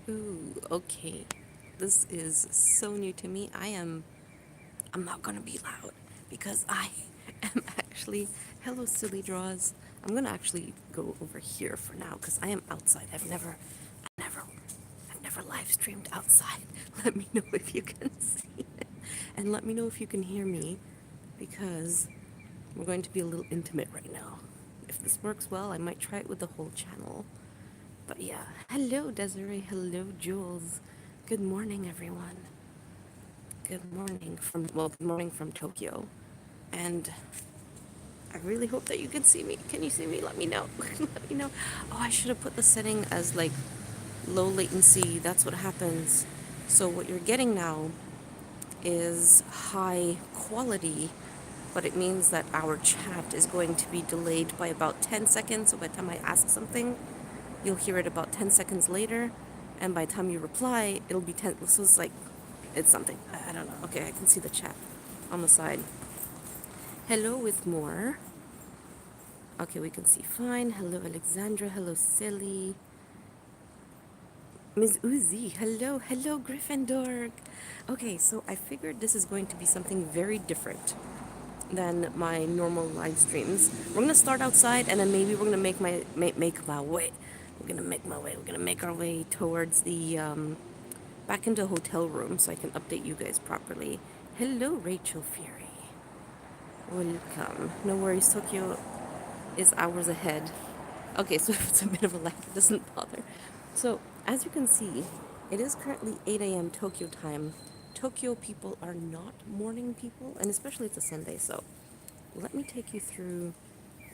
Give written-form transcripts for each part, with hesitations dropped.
Ooh, okay. This is so new to me. I'm not gonna be loud because I am actually, hello silly draws. I'm gonna actually go over here for now because I am outside. Never, I've never live streamed outside. Let me know if you can see it. And let me know if you can hear me because we're going to be a little intimate right now. If this works well, I might try it with the whole channel. But yeah, hello Desiree, hello Jules. Good morning, everyone. Good morning from Tokyo. And I really hope that you can see me. Can you see me? Let me know. Let me know. Oh, I should have put the setting as like low latency. That's what happens. So what you're getting now is high quality, but it means that our chat is going to be delayed by about 10 seconds. So by the time I ask something, you'll hear it about 10 seconds later. And by the time you reply, it'll be 10. So it's like, it's something. I don't know. Okay, I can see the chat on the side. Hello with more. Okay, we can see fine. Hello, Alexandra. Hello, Silly. Ms. Uzi. Hello, hello, Gryffindor. Okay, so I figured this is going to be something very different than my normal live streams. We're gonna start outside, and then maybe we're gonna make my way. We're gonna make my way. We're gonna make our way towards the back into a hotel room so I can update you guys properly. Hello, Rachel Fury. Welcome. No worries, Tokyo is hours ahead. Okay, so if it's a bit of a lag, it doesn't bother. So, as you can see, it is currently 8 a.m. Tokyo time. Tokyo people are not morning people, and especially it's a Sunday, so let me take you through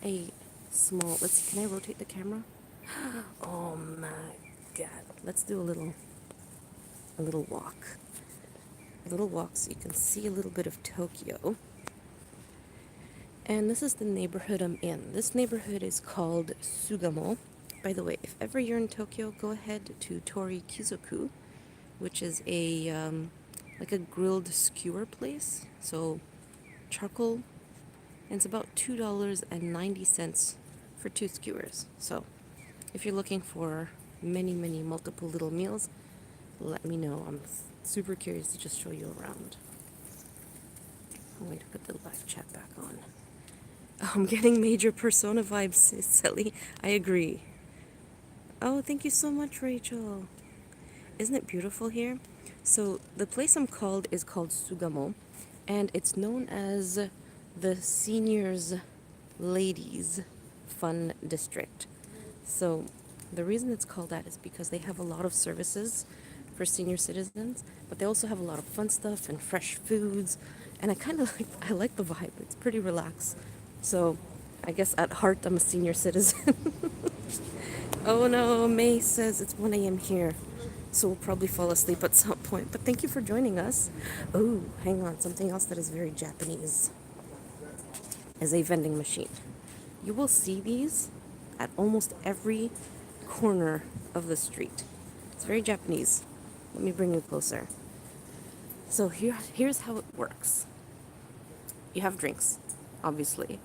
a small. Let's see, can I rotate the camera? Oh my god. Let's do a little walk. A little walk so you can see a little bit of Tokyo. And this is the neighborhood I'm in. This neighborhood is called Sugamo. By the way, if ever you're in Tokyo, go ahead to Tori Kizoku, which is a like a grilled skewer place. So charcoal, and it's about $2.90 for 2 skewers. So if you're looking for many multiple little meals, let me know. I'm super curious to just show you around. I'm going to put the live chat back on. I'm getting major Persona vibes, Silly. I agree. Oh, thank you so much, Rachel. Isn't it beautiful here? So the place I'm called is called Sugamo, and it's known as the Seniors Ladies Fun District. So the reason it's called that is because they have a lot of services for senior citizens, but they also have a lot of fun stuff and fresh foods, and I like the vibe. It's pretty relaxed. So I guess at heart I'm a senior citizen. Oh no, May says it's 1 a.m. here, so we'll probably fall asleep at some point. But thank you for joining us. Oh, hang on, something else that is very Japanese is a vending machine. You will see these at almost every corner of the street. It's very Japanese. Let me bring you closer. So here's how it works. You have drinks, obviously.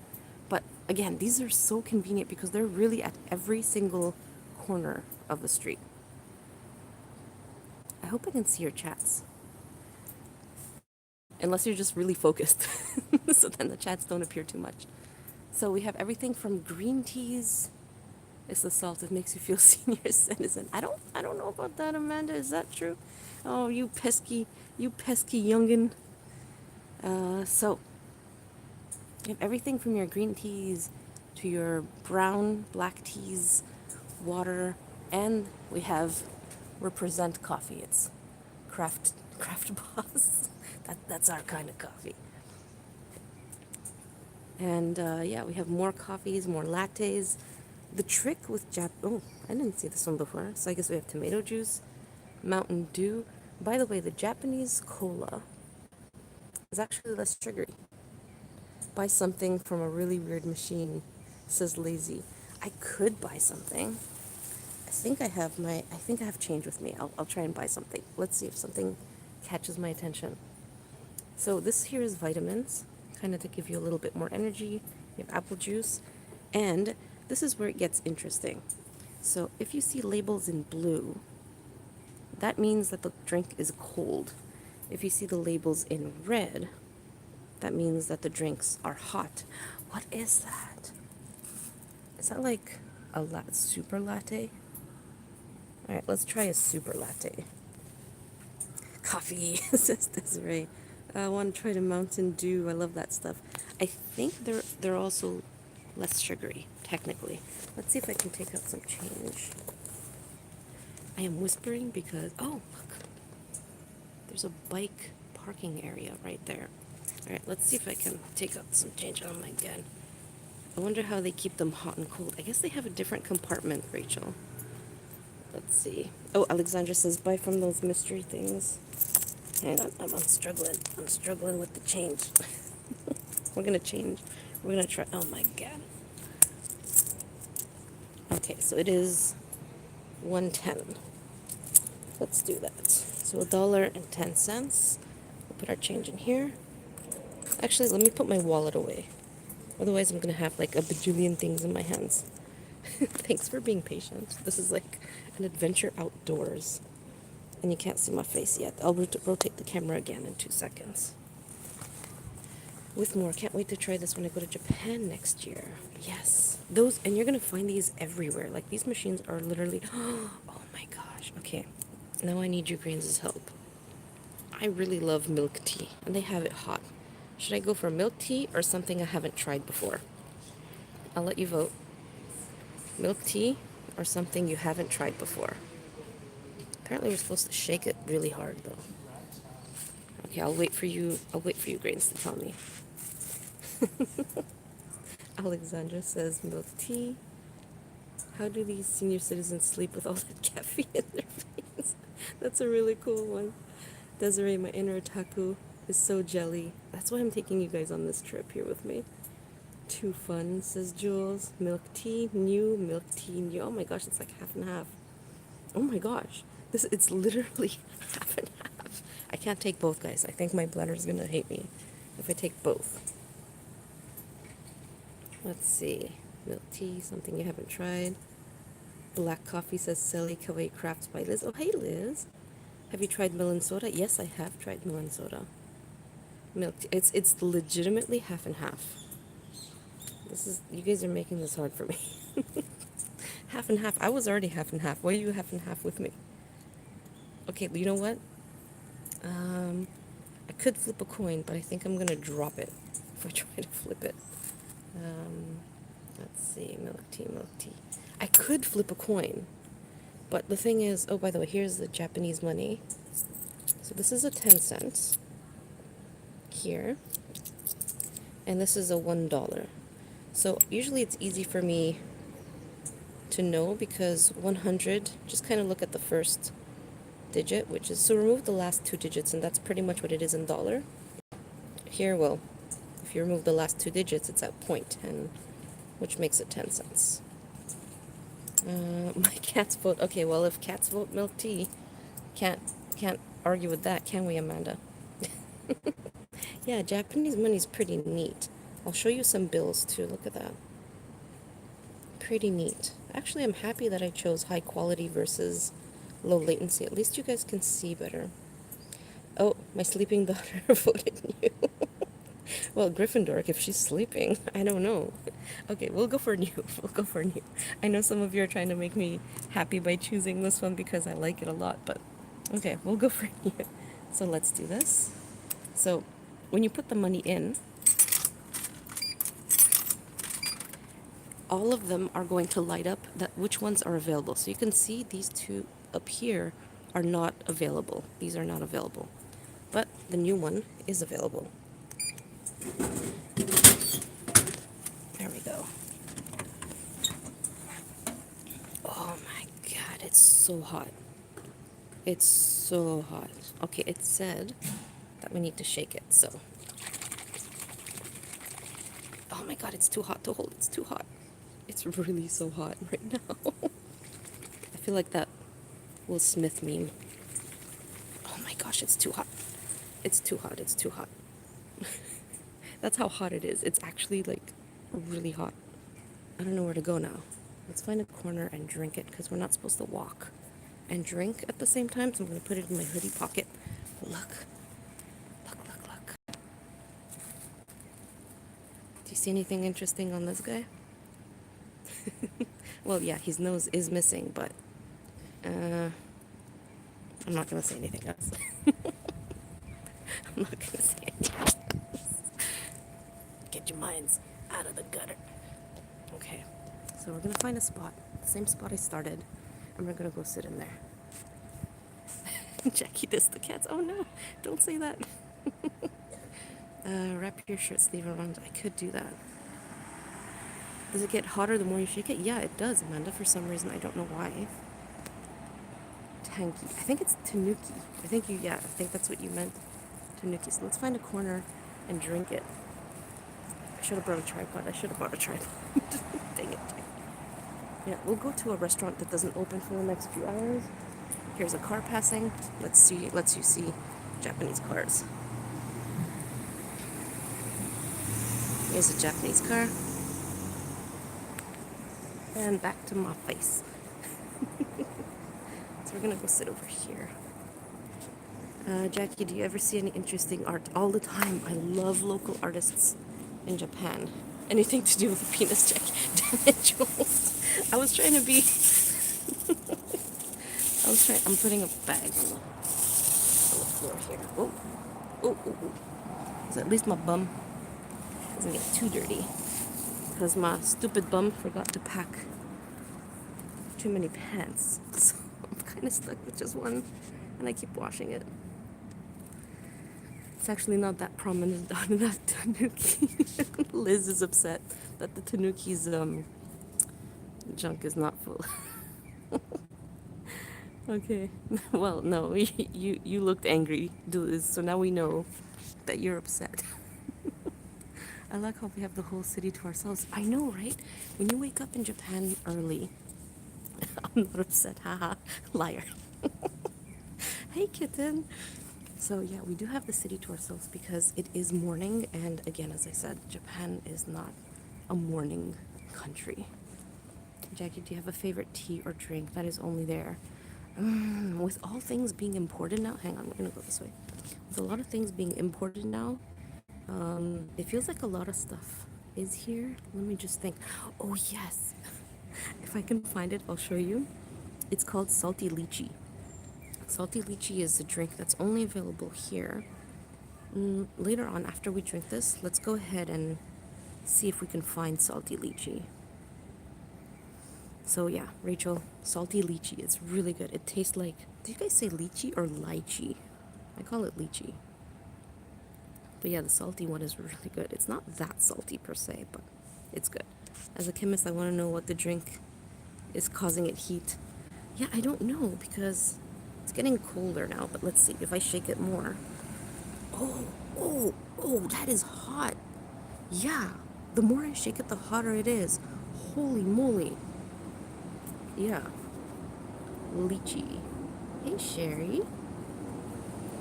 But again, these are so convenient because they're really at every single corner of the street. I hope I can see your chats. Unless you're just really focused. So then the chats don't appear too much. So we have everything from green teas. It's the salt that makes you feel senior citizen. I don't know about that, Amanda. Is that true? Oh, you pesky youngin. So you have everything from your green teas to your brown, black teas, water, and we have Represent coffee. It's craft boss. That's our kind of coffee. And yeah, we have more coffees, more lattes. The trick with oh, I didn't see this one before. So I guess we have tomato juice, Mountain Dew. By the way, the Japanese cola is actually less sugary. Buy something from a really weird machine, says Lazy. I could buy something. I think I have change with me. I'll try and buy something. Let's see if something catches my attention. So this here is vitamins, kind of to give you a little bit more energy. You have apple juice, and this is where it gets interesting. So if you see labels in blue, that means that the drink is cold. If you see the labels in red, that means that the drinks are hot. What is that? Is that like a super latte? All right, let's try a super latte. Coffee, says Desiree. I want to try the Mountain Dew. I love that stuff. I think they're also less sugary, technically. Let's see if I can take out some change. I am whispering because, oh, look, there's a bike parking area right there. All right, let's see if I can take out some change. Oh my god. I wonder how they keep them hot and cold. I guess they have a different compartment, Rachel. Let's see. Oh, Alexandra says, buy from those mystery things. Hang on, I'm struggling. I'm struggling with the change. We're gonna change. We're gonna try. Oh my god. Okay, so it is 110. Let's do that. So $1.10. We'll put our change in here. Actually, let me put my wallet away. Otherwise, I'm gonna have like a bajillion things in my hands. Thanks for being patient. This is like an adventure outdoors. And you can't see my face yet. I'll rotate the camera again in 2 seconds. With more. Can't wait to try this when I go to Japan next year. Yes. Those, and you're going to find these everywhere. Like, these machines are literally, oh my gosh. Okay. Now I need your grains' help. I really love milk tea, and they have it hot. Should I go for milk tea or something I haven't tried before? I'll let you vote. Milk tea or something you haven't tried before. Apparently we're supposed to shake it really hard though. Okay, I'll wait for you, Grains, to tell me. Alexandra says milk tea. How do these senior citizens sleep with all that caffeine in their veins? That's a really cool one. Desiree, my inner otaku, is so jelly. That's why I'm taking you guys on this trip here with me. Too fun, says Jules. Milk tea, new, milk tea, new. Oh my gosh, it's like half and half. Oh my gosh. It's literally half and half. I can't take both, guys. I think my bladder's gonna hate me if I take both. Let's see. Milk tea, something you haven't tried. Black coffee, says Sally Kawaii Crafts by Liz. Oh, hey, Liz. Have you tried melon soda? Yes, I have tried melon soda. Milk tea. It's legitimately half and half. You guys are making this hard for me. Half and half. I was already half and half. Why are you half and half with me? Okay, you know what? I could flip a coin, but I think I'm gonna drop it if I try to flip it. Let's see, milk tea, milk tea. I could flip a coin, but the thing is, oh, by the way, here's the Japanese money. So this is a 10 cents here, and this is a $1. So usually it's easy for me to know because 100, just kind of look at the first digit, which is, so remove the last 2 digits, and that's pretty much what it is in dollar. Here, well, if you remove the last 2 digits, it's at 0.10, which makes it 10 cents. My cats vote. Okay, well, if cats vote milk tea, can't argue with that, can we, Amanda? Yeah, Japanese money is pretty neat. I'll show you some bills too. Look at that. Pretty neat. Actually, I'm happy that I chose high quality versus low latency. At least you guys can see better. Oh, my sleeping daughter voted new. Well, Gryffindor, if she's sleeping, I don't know. Okay, we'll go for new. We'll go for new. I know some of you are trying to make me happy by choosing this one because I like it a lot, but okay, we'll go for new. So let's do this. So when you put the money in, all of them are going to light up which ones are available. So you can see these two up here are not available. These are not available. But the new one is available. There we go. Oh my god, it's so hot. It's so hot. Okay, it said that we need to shake it, so. Oh my god, it's too hot to hold. It's too hot. It's really so hot right now. I feel like that Will Smith meme. Oh my gosh, it's too hot. It's too hot. It's too hot. That's how hot it is. It's actually like really hot. I don't know where to go now. Let's find a corner and drink it because we're not supposed to walk. and drink at the same time. So I'm going to put it in my hoodie pocket. Look. Look, look, look. Do you see anything interesting on this guy? Well, yeah, his nose is missing, but I'm not going to say anything else. I'm not going to say anything else. Get your minds out of the gutter. Okay, so we're going to find a spot, the same spot I started, and we're going to go sit in there. Jackie does the cats. Oh no, don't say that. Wrap your shirt sleeve around. I could do that. Does it get hotter the more you shake it? Yeah, it does, Amanda, for some reason. I don't know why. Tanky. I think it's tanuki. I think that's what you meant. Tanuki. So let's find a corner and drink it. I should have brought a tripod. Dang it. Yeah, we'll go to a restaurant that doesn't open for the next few hours. Here's a car passing. Lets you see Japanese cars. Here's a Japanese car. And back to my face. So we're gonna go sit over here. Jackie, do you ever see any interesting art? All the time. I love local artists in Japan. Anything to do with the penis, Jackie? Damn it, Jules. I was trying to be... I'm putting a bag on the floor here. Oh. So at least my bum doesn't get too dirty. Because my stupid bum forgot to pack too many pants. So I'm kind of stuck with just one. And I keep washing it. It's actually not that prominent on that tanuki. Liz is upset that the tanuki's junk is not full. Okay. Well, no, you looked angry, Liz, so now we know that you're upset. I like how we have the whole city to ourselves. I know, right? When you wake up in Japan early, I'm not upset, haha, liar. Hey, kitten. So yeah, we do have the city to ourselves because it is morning, and again, as I said, Japan is not a morning country. Jackie, do you have a favorite tea or drink that is only there? With all things being imported now, hang on, we're gonna go this way. With a lot of things being imported now, it feels like a lot of stuff is here. Let me just think. Oh yes, if I can find it, I'll show you. It's called salty lychee. Salty lychee is a drink that's only available here. Later on, after we drink this, let's go ahead and see if we can find salty lychee. So yeah, Rachel, salty lychee. It's really good. It tastes like, do you guys say lychee or lychee? I call it lychee. But yeah, the salty one is really good. It's not that salty per se, but it's good. As a chemist, I want to know what the drink is causing it heat. Yeah, I don't know because it's getting colder now, but let's see if I shake it more. Oh, that is hot. Yeah, the more I shake it, the hotter it is. Holy moly. Yeah. Lychee. Hey, Sherry.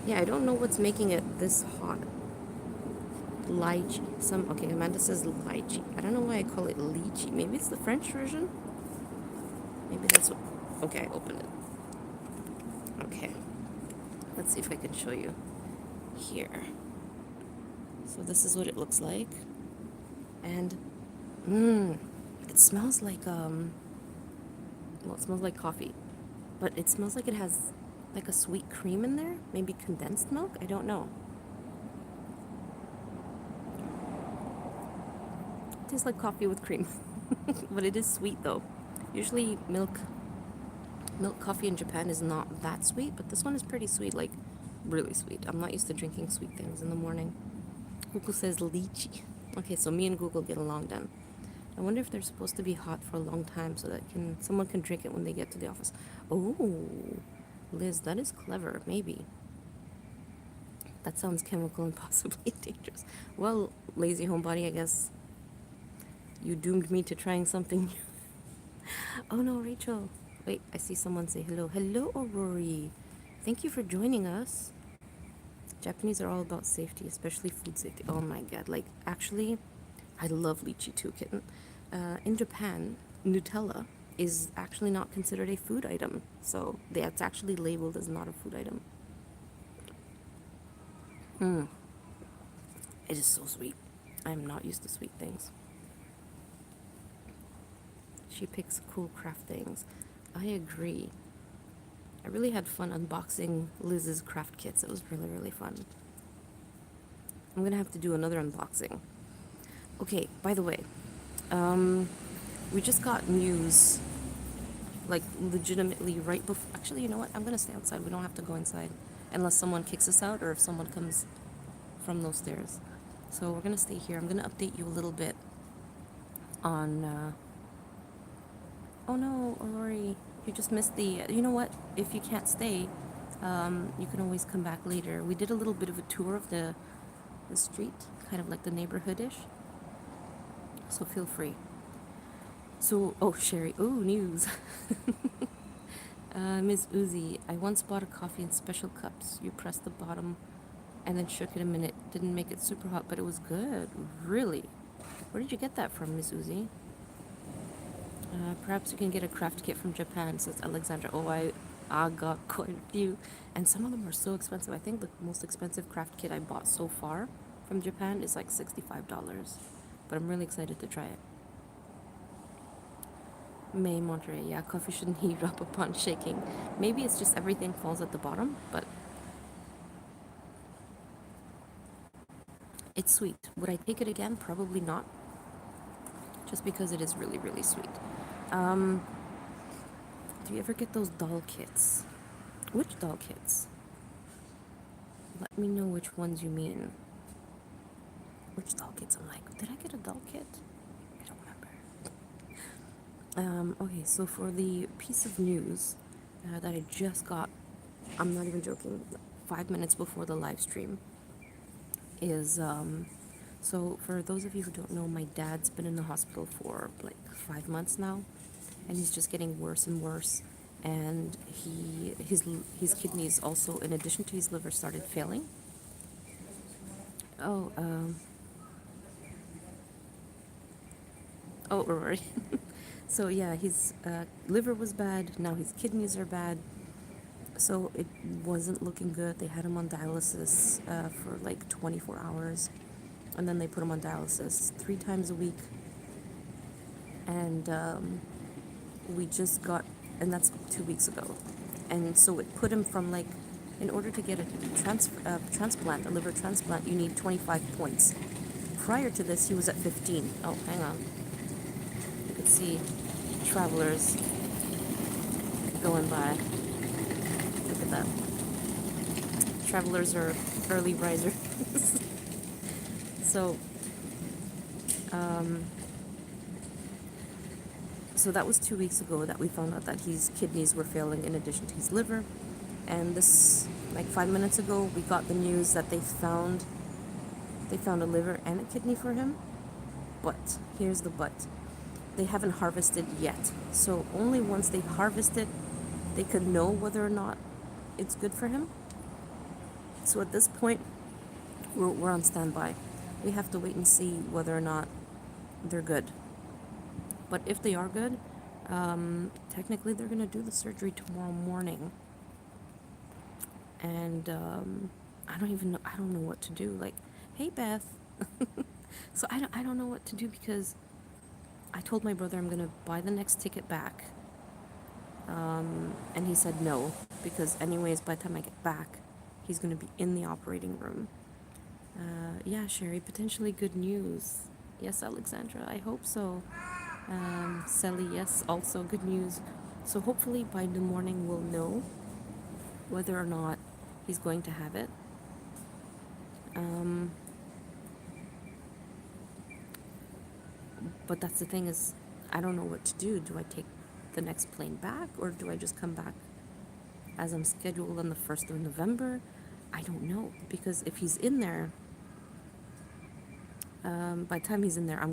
Yeah, I don't know what's making it this hot. Lychee. Okay, Amanda says lychee. I don't know why I call it lychee. Maybe it's the French version? Maybe that's what... Okay, I opened it. Okay. Let's see if I can show you here. So this is what it looks like. And, it smells like, well, it smells like coffee. But it smells like it has like a sweet cream in there. Maybe condensed milk? I don't know. It tastes like coffee with cream. But it is sweet though. Usually milk coffee in Japan is not that sweet, but this one is pretty sweet, like really sweet. I'm not used to drinking sweet things in the morning. Google says lychee. Okay, so me and Google get along then. I wonder if they're supposed to be hot for a long time so that someone can drink it when they get to the office. Oh, Liz, that is clever. Maybe. That sounds chemical and possibly dangerous. Well, lazy homebody, I guess you doomed me to trying something new. Oh no, Rachel. Wait, I see someone say hello. Hello, Aurori. Thank you for joining us. Japanese are all about safety, especially food safety. Oh my god, like actually, I love lychee too, kitten. In Japan, Nutella is actually not considered a food item. So that's actually labeled as not a food item. It is so sweet. I'm not used to sweet things. She picks cool craft things. I agree. I really had fun unboxing Liz's craft kits. It was really, really fun. I'm gonna have to do another unboxing. Okay, by the way, we just got news, like legitimately right before. Actually, you know what? I'm gonna stay outside. We don't have to go inside unless someone kicks us out or if someone comes from those stairs. So we're gonna stay here. I'm gonna update you a little bit on. Oh no, Aurori, you just missed the. You know what? If you can't stay, you can always come back later. We did a little bit of a tour of the street, kind of like the neighborhoodish. So feel free. So, oh, Sherry, oh, news. Ms. Uzi, I once bought a coffee in special cups. You press the bottom and then shook it a minute. Didn't make it super hot, but it was good. Really? Where did you get that from, Ms. Uzi? Perhaps you can get a craft kit from Japan, says Alexandra. Oh, I got quite a few. And some of them are so expensive. I think the most expensive craft kit I bought so far from Japan is like $65. But I'm really excited to try it. May Monterey, yeah, coffee shouldn't heat up upon shaking. Maybe it's just everything falls at the bottom, but it's sweet. Would I take it again? Probably not. Just because it is really, really sweet. Do you ever get those doll kits? Which doll kits? Let me know which ones you mean. Which doll kits? I'm like, did I get a doll kit? I don't remember. Okay, so for the piece of news that I just got, I'm not even joking, 5 minutes before the live stream, is so for those of you who don't know, my dad's been in the hospital for like 5 months now, and he's just getting worse and worse. And his kidneys also, in addition to his liver, started failing. Oh, right. So yeah, his liver was bad. Now his kidneys are bad. So it wasn't looking good. They had him on dialysis for like 24 hours, and then they put him on dialysis 3 times a week. And we just got, and that's 2 weeks ago. And so it put him from like, in order to get a transplant, a liver transplant, you need 25 points. Prior to this, he was at 15. Oh, hang on. You could see travelers going by. Look at that. Travelers are early risers. So, so that was 2 weeks ago that we found out that his kidneys were failing in addition to his liver. And this, like 5 minutes ago, we got the news that they found a liver and a kidney for him. But here's the but. They haven't harvested yet. So only once they harvest it, they could know whether or not it's good for him. So at this point, we're on standby. We have to wait and see whether or not they're good. But if they are good, technically they're going to do the surgery tomorrow morning. And I don't know what to do. Like, hey Beth. So I don't know what to do because I told my brother I'm going to buy the next ticket back. And he said no, because anyways, by the time I get back, he's going to be in the operating room. Yeah, Sherry, potentially good news. Yes, Alexandra, I hope so. Sally, yes, also good news. So hopefully by the morning we'll know whether or not he's going to have it. But that's the thing is, I don't know what to do. Do I take the next plane back, or do I just come back as I'm scheduled on the 1st of November? I don't know, because if he's in there, by the time he's in there,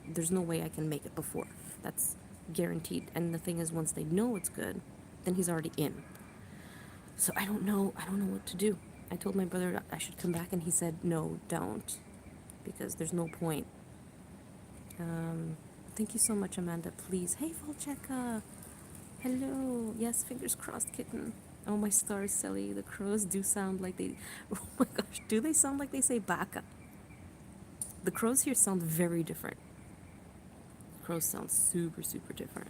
there's no way I can make it before. That's guaranteed. And the thing is, once they know it's good, then he's already in. So I don't know what to do. I told my brother I should come back, and he said, no, don't, because there's no point. Thank you so much, Amanda. Please. Hey, Volcheka. Hello. Yes, fingers crossed, kitten. Oh, my stars, Sally. The crows do sound like they. Oh my gosh, do they sound like they say baka? The crows here sound very different. Crows sound super, super different.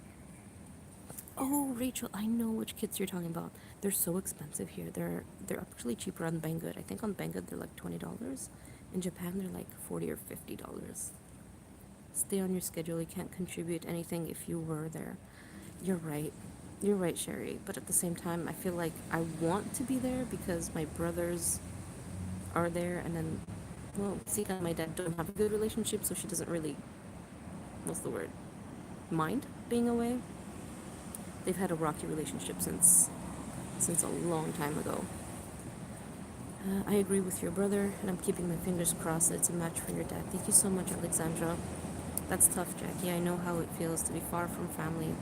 Oh, Rachel, I know which kits you're talking about. They're so expensive here. They're actually cheaper on Banggood. I think on Banggood they're like $20. In Japan they're like $40 or $50. Stay on your schedule. You can't contribute anything if you were there. You're right. You're right, Sherry. But at the same time, I feel like I want to be there because my brothers are there, and then, well, Sika and my dad don't have a good relationship, so she doesn't really, what's the word, mind being away. They've had a rocky relationship since a long time ago. I agree with your brother, and I'm keeping my fingers crossed that it's a match for your dad. Thank you so much, Alexandra. That's tough, Jackie. I know how it feels to be far from family.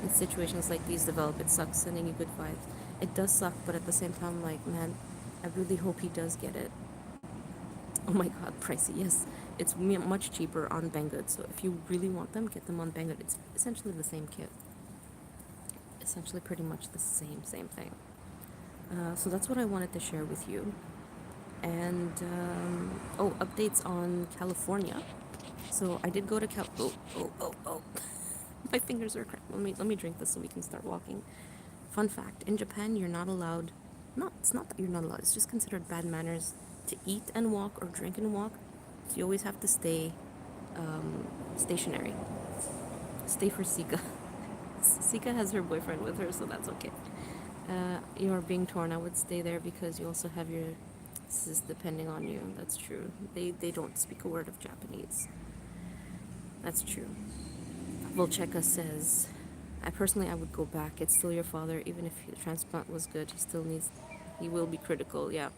In situations like these develop, it sucks sending you good vibes. It does suck, but at the same time, like, man, I really hope he does get it. Oh my god, pricey. Yes, it's much cheaper on Banggood, so if you really want them, get them on Banggood. It's essentially the same kit. Essentially pretty much the same thing. So that's what I wanted to share with you. And, oh, updates on California. So I did go to oh. My fingers are cracked. Let me drink this so we can start walking. Fun fact, in Japan you're not allowed, it's not that you're not allowed, it's just considered bad manners to eat and walk or drink and walk. So you always have to stay stationary. Stay for Sika. Sika has her boyfriend with her, so that's okay. You are being torn. I would stay there because you also have your sis depending on you. That's true. They don't speak a word of Japanese. That's true. Volcheka says, I would go back. It's still your father. Even if the transplant was good, he will be critical. Yeah.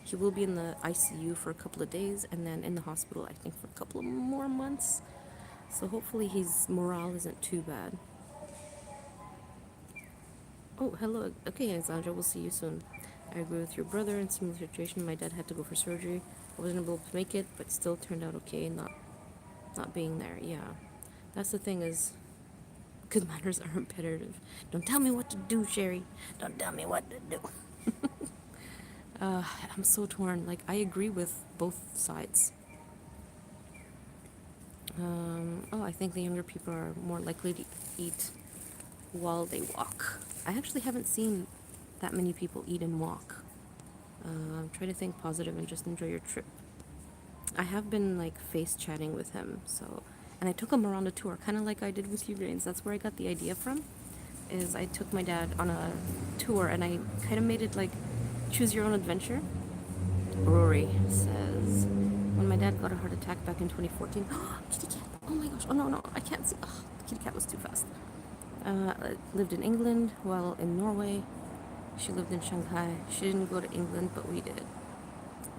He will be in the ICU for a couple of days and then in the hospital, I think, for a couple of more months. So hopefully his morale isn't too bad. Oh, hello. Okay, Alexandra, we'll see you soon. I agree with your brother. In similar situation, my dad had to go for surgery. I wasn't able to make it, but still turned out okay. Not being there. Yeah, that's the thing is, good manners are imperative. Don't tell me what to do, Sherry. Don't tell me what to do. I'm so torn. Like I agree with both sides. Oh, I think the younger people are more likely to eat while they walk. I actually haven't seen that many people eat and walk. Try to think positive and just enjoy your trip. I have been like face chatting with him, so, and I took him around a tour, kind of like I did with you, Grains. That's where I got the idea from. Is I took my dad on a tour and I kind of made it like choose your own adventure. Rory says, when my dad got a heart attack back in 2014, kitty cat. Oh my gosh! Oh no, I can't see. Oh, the kitty cat was too fast. Lived in England while in Norway. She lived in Shanghai. She didn't go to England, but we did.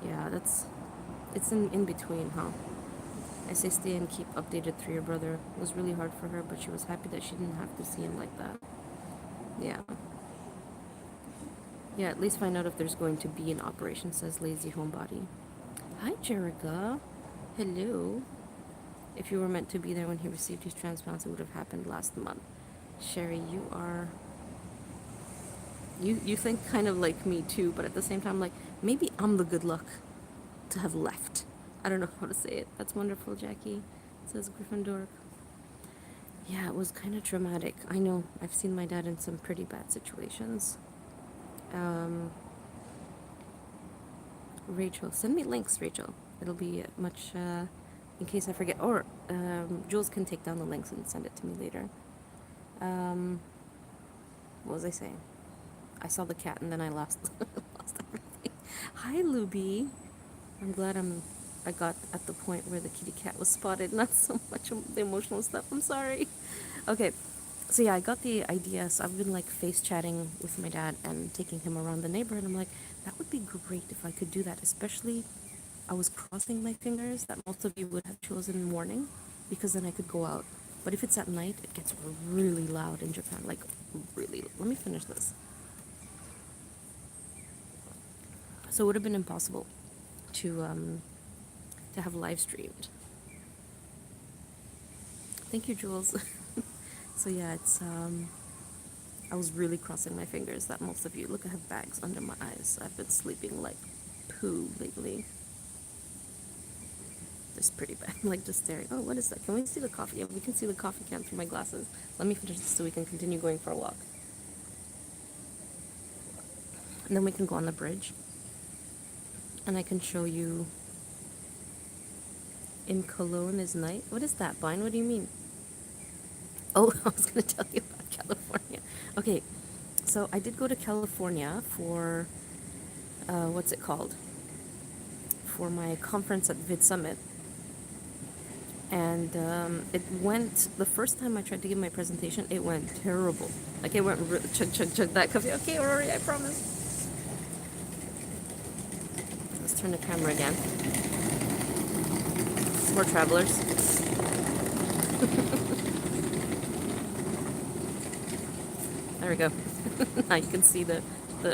Yeah, it's in between, huh? I say stay and keep updated through your brother. It was really hard for her, but she was happy that she didn't have to see him like that. Yeah. Yeah, at least find out if there's going to be an operation, says Lazy Homebody. Hi, Jerica. Hello. If you were meant to be there when he received his transplants, it would have happened last month. Sherry, you are... You think kind of like me too, but at the same time, like, maybe I'm the good luck to have left. I don't know how to say it. That's wonderful, Jackie, says Gryffindor. Yeah, it was kind of traumatic. I know. I've seen my dad in some pretty bad situations. Rachel, send me links, Rachel. It'll be much, in case I forget. Or Jules can take down the links and send it to me later. What was I saying? I saw the cat and then I lost everything. Hi, Luby. I'm glad I got at the point where the kitty cat was spotted, not so much the emotional stuff. I'm sorry. Okay, so yeah, I got the idea. So I've been like face chatting with my dad and taking him around the neighborhood. I'm like, that would be great if I could do that. Especially, I was crossing my fingers that most of you would have chosen morning, because then I could go out. But if it's at night, it gets really loud in Japan. Like, really. Let me finish this. So it would have been impossible to have live streamed. Thank you, Jules. So yeah, it's I was really crossing my fingers that most of you look. I have bags under my eyes. I've been sleeping like poo lately. It's pretty bad. I'm like just staring. Oh, what is that? Can we see the coffee? Yeah, we can see the coffee can through my glasses. Let me finish this so we can continue going for a walk. And then we can go on the bridge. And I can show you in Cologne is night. What is that, Vine? What do you mean? Oh, I was going to tell you about California. Okay, so I did go to California for, what's it called? For my conference at Vid Summit. And it went, the first time I tried to give my presentation, it went terrible. Like it went, chug, chug, chug that coffee. Okay, Rory, I promise. Let's turn the camera again. More travelers. There we go. Now you can see the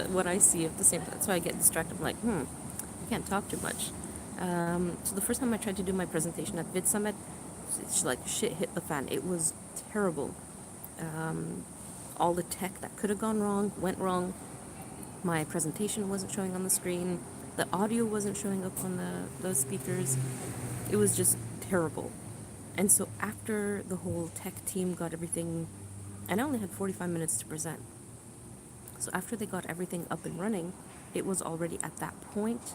what I see at the same time. That's why I get distracted. I'm like, I can't talk too much. So the first time I tried to do my presentation at Vid Summit, it's like shit hit the fan. It was terrible. All the tech that could have gone wrong went wrong. My presentation wasn't showing on the screen. The audio wasn't showing up on the speakers. It was just terrible. And so after the whole tech team got everything, and I only had 45 minutes to present. So after they got everything up and running, it was already at that point,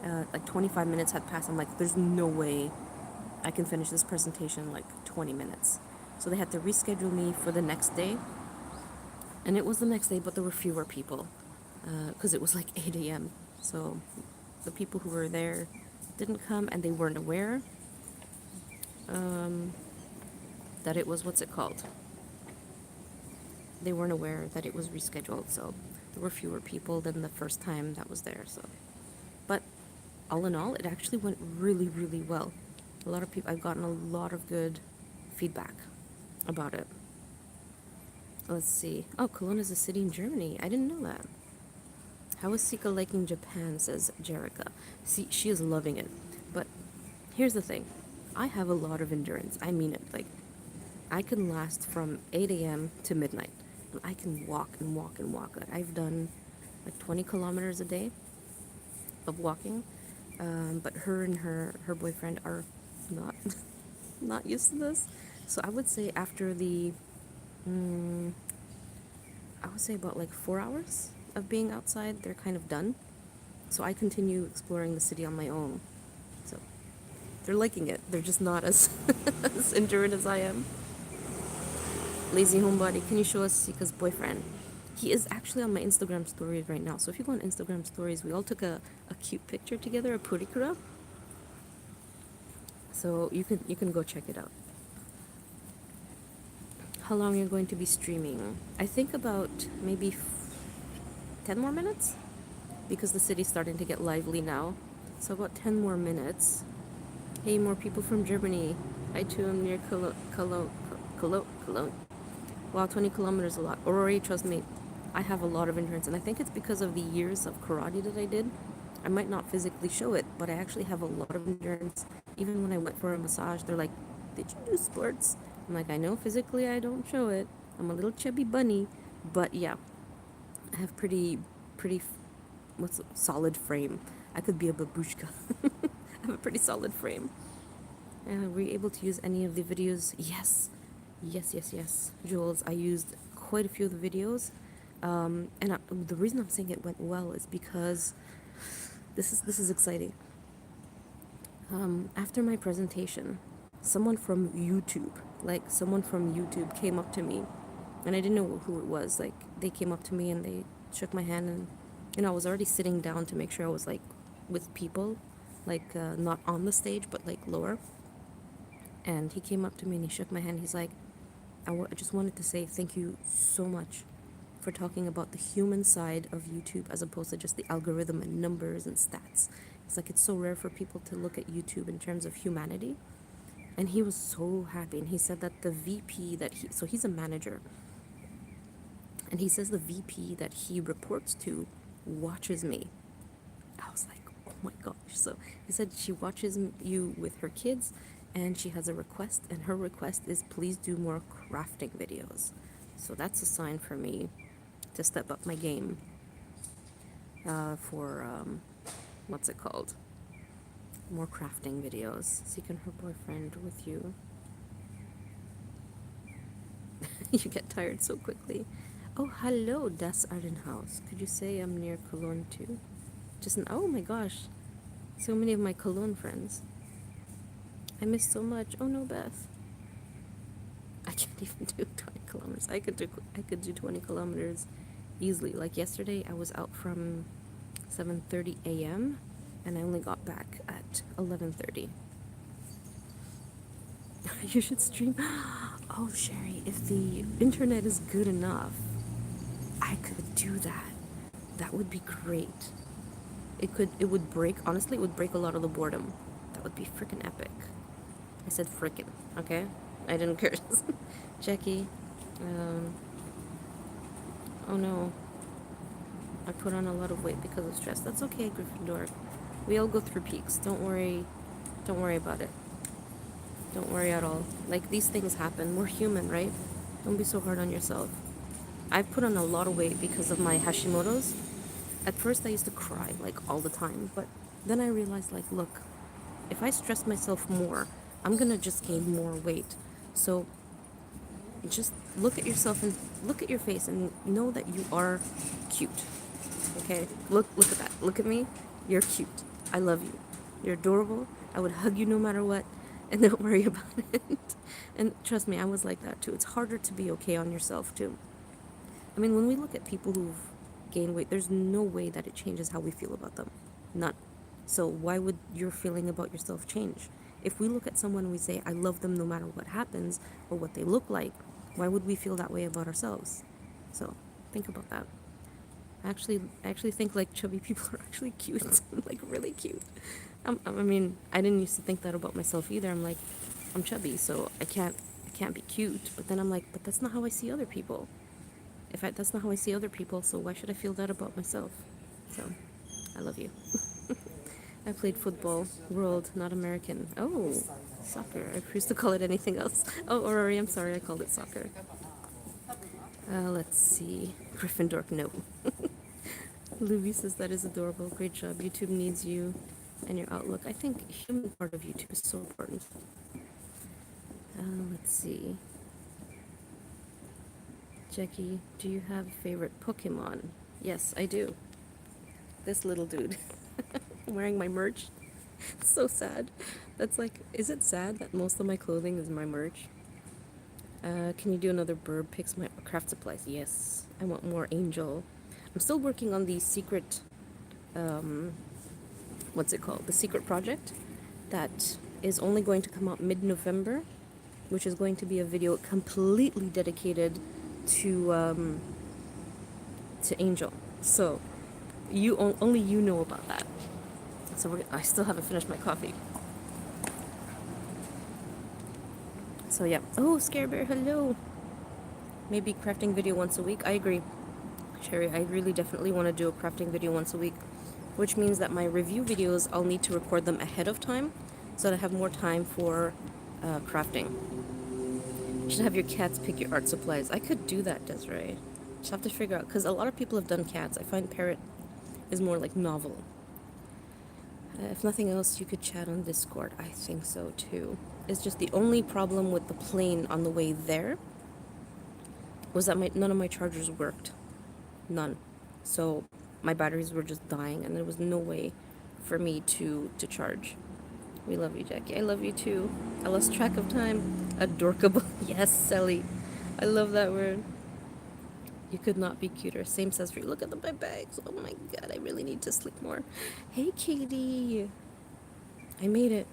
like 25 minutes had passed. I'm like, there's no way I can finish this presentation in like 20 minutes. So they had to reschedule me for the next day. And it was the next day, but there were fewer people because it was like 8 a.m. So the people who were there didn't come, and they weren't aware that it was, what's it called? They weren't aware that it was rescheduled, so there were fewer people than the first time that was there. So, but all in all, it actually went really, really well. A lot of people, I've gotten a lot of good feedback about it. Let's see. Oh, Cologne is a city in Germany. I didn't know that. How is Sika liking Japan, says Jerica. See, she is loving it. But here's the thing. I have a lot of endurance. I mean it. Like, I can last from 8 a.m. to midnight. And I can walk and walk and walk. I've done like 20 kilometers a day of walking. But her and her boyfriend are not not used to this. So I would say after the I would say about like 4 hours of being outside, they're kind of done. So I continue exploring the city on my own. So they're liking it. They're just not as as endurant as I am. Lazy homebody, can you show us Sika's boyfriend? He is actually on my Instagram stories right now. So if you go on Instagram stories, we all took a cute picture together, a purikura. So you can go check it out. How long you're going to be streaming? I think about maybe 10 more minutes, because the city's starting to get lively now. So about 10 more minutes. Hey, more people from Germany. I too am near Cologne. Wow, 20 kilometers a lot. Aurora, trust me, I have a lot of endurance, and I think it's because of the years of karate that I did. I might not physically show it, but I actually have a lot of endurance. Even when I went for a massage, they're like, did you do sports? I'm like, I know physically I don't show it. I'm a little chubby bunny, but yeah, I have pretty, solid frame. I could be a babushka. I have a pretty solid frame. Were you able to use any of the videos? Yes. Jules, I used quite a few of the videos. The reason I'm saying it went well is because this is exciting. After my presentation, someone from YouTube came up to me, and I didn't know who it was. Like, they came up to me and they shook my hand, and I was already sitting down to make sure I was like with people, like not on the stage but like lower. And he came up to me and he shook my hand. He's like, I just wanted to say thank you so much for talking about the human side of YouTube as opposed to just the algorithm and numbers and stats. It's like, it's so rare for people to look at YouTube in terms of humanity. And he was so happy. And he said that the VP so he's a manager. And he says the VP that he reports to watches me. I was like, oh my gosh. So he said she watches you with her kids, and she has a request, and her request is please do more crafting videos. So that's a sign for me to step up my game for what's it called? More crafting videos. Seeking her boyfriend with you. You get tired so quickly. Oh, hello, Das Ardenhaus. Could you say I'm near Cologne too? Oh my gosh, so many of my Cologne friends. I miss so much. Oh no, Beth. I can't even do 20 kilometers. I could do 20 kilometers easily. Like yesterday, I was out from 7:30 a.m. and I only got back at 11:30. You should stream. Oh, Sherry, if the internet is good enough, I could do that. That would be great. It would break, honestly, it would break a lot of the boredom. That would be freaking epic. I said frickin', okay? I didn't curse. Jackie, um, oh no, I put on a lot of weight because of stress. That's okay, Gryffindor. We all go through peaks. Don't worry about it. Don't worry at all. Like, these things happen. We're human, right? Don't be so hard on yourself. I've put on a lot of weight because of my Hashimoto's. At first, I used to cry, like, all the time. But then I realized, like, look, if I stress myself more, I'm gonna just gain more weight. So just look at yourself and look at your face and know that you are cute. Okay? Look at that. Look at me. You're cute. I love you. You're adorable. I would hug you no matter what. And don't worry about it. And trust me, I was like that too. It's harder to be okay on yourself too. I mean, when we look at people who've gained weight, there's no way that it changes how we feel about them. None. So why would your feeling about yourself change? If we look at someone and we say, I love them no matter what happens or what they look like, why would we feel that way about ourselves? So think about that. I actually think like chubby people are actually cute, like really cute. I mean, I didn't used to think that about myself either. I'm like, I'm chubby, so I can't be cute. But then I'm like, but that's not how I see other people. That's not how I see other people, so why should I feel that about myself? So, I love you. I played football, world, not American. Oh, soccer. I refuse to call it anything else. Oh, Rory, I'm sorry, I called it soccer. Let's see. Gryffindor, no. Louis says that is adorable. Great job. YouTube needs you and your outlook. I think human part of YouTube is so important. Let's see. Jackie, do you have a favorite Pokemon? Yes, I do. This little dude. Wearing my merch. So sad. That's like, is it sad that most of my clothing is my merch? Can you do another bird picks my craft supplies? Yes. I want more angel. I'm still working on the secret, what's it called? The secret project that is only going to come out mid-November, which is going to be a video completely dedicated to Angel. So only you know about that. So I still haven't finished my coffee. So yeah. Oh, Scare Bear, hello. Maybe crafting video once a week. I agree, Sherry. I really definitely want to do a crafting video once a week, which means that my review videos, I'll need to record them ahead of time so that I have more time for crafting. You should have your cats pick your art supplies. I could do that, Desiree. Just have to figure out, because a lot of people have done cats. I find parrot is more like novel. If nothing else, you could chat on Discord. I think so too. It's just the only problem with the plane on the way there was that none of my chargers worked. None. So my batteries were just dying and there was no way for me to charge. We love you, Jackie. I love you too. I lost track of time. Adorkable. Yes, Sally. I love that word. You could not be cuter. Same says for you. Look at my bags. Oh my god, I really need to sleep more. Hey, Katie. I made it.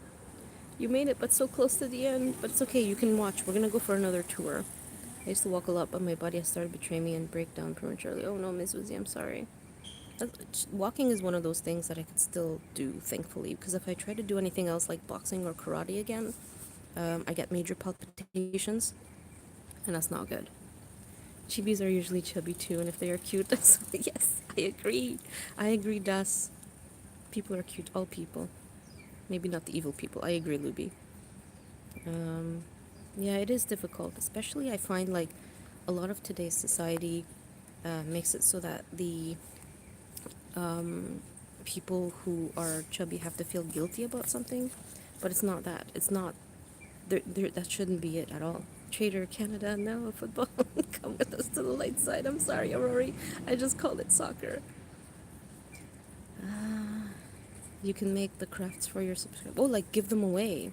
You made it, but so close to the end. But it's okay, you can watch. We're gonna go for another tour. I used to walk a lot, but my body has started betraying me and break down prematurely. Oh no, Miss Woozy, I'm sorry. Walking is one of those things that I could still do, thankfully, because if I try to do anything else like boxing or karate again, I get major palpitations, and that's not good. Chibis are usually chubby too, and if they are cute, yes, I agree. I agree, Das. People are cute, all people. Maybe not the evil people. I agree, Luby. Um, yeah, it is difficult, especially I find like a lot of today's society makes it so that the um, people who are chubby have to feel guilty about something, but it's not that. It's not. That shouldn't be it at all. Trader Canada, no football. Come with us to the light side. I'm sorry, Aurori. I just called it soccer. You can make the crafts for your subscribers. Oh, like give them away.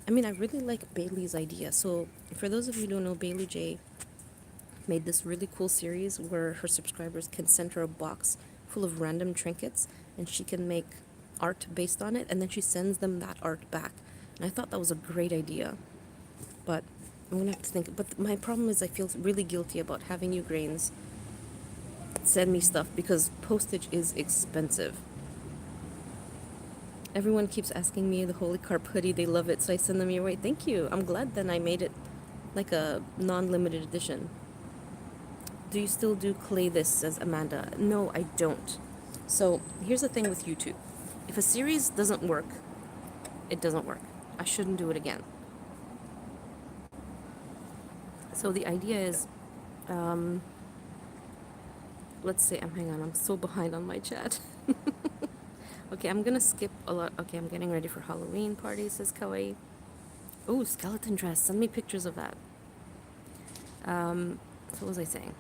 I mean, I really like Bailey's idea. So, for those of you who don't know, Bailey J made this really cool series where her subscribers can send her a box full of random trinkets and she can make art based on it and then she sends them that art back. And I thought that was a great idea. But I'm gonna have to think. But my problem is I feel really guilty about having you grains send me stuff because postage is expensive. Everyone keeps asking me the Holy Carp hoodie. They love it, so I send them your way. Thank you. I'm glad then I made it like a non-limited edition. Do you still do clay this, says Amanda. No, I don't. So here's the thing with YouTube. If a series doesn't work, it doesn't work. I shouldn't do it again. So the idea is, let's say, hang on, I'm so behind on my chat. Okay, I'm gonna skip a lot. Okay, I'm getting ready for Halloween party, says Kawaii. Oh, skeleton dress. Send me pictures of that. So what was I saying?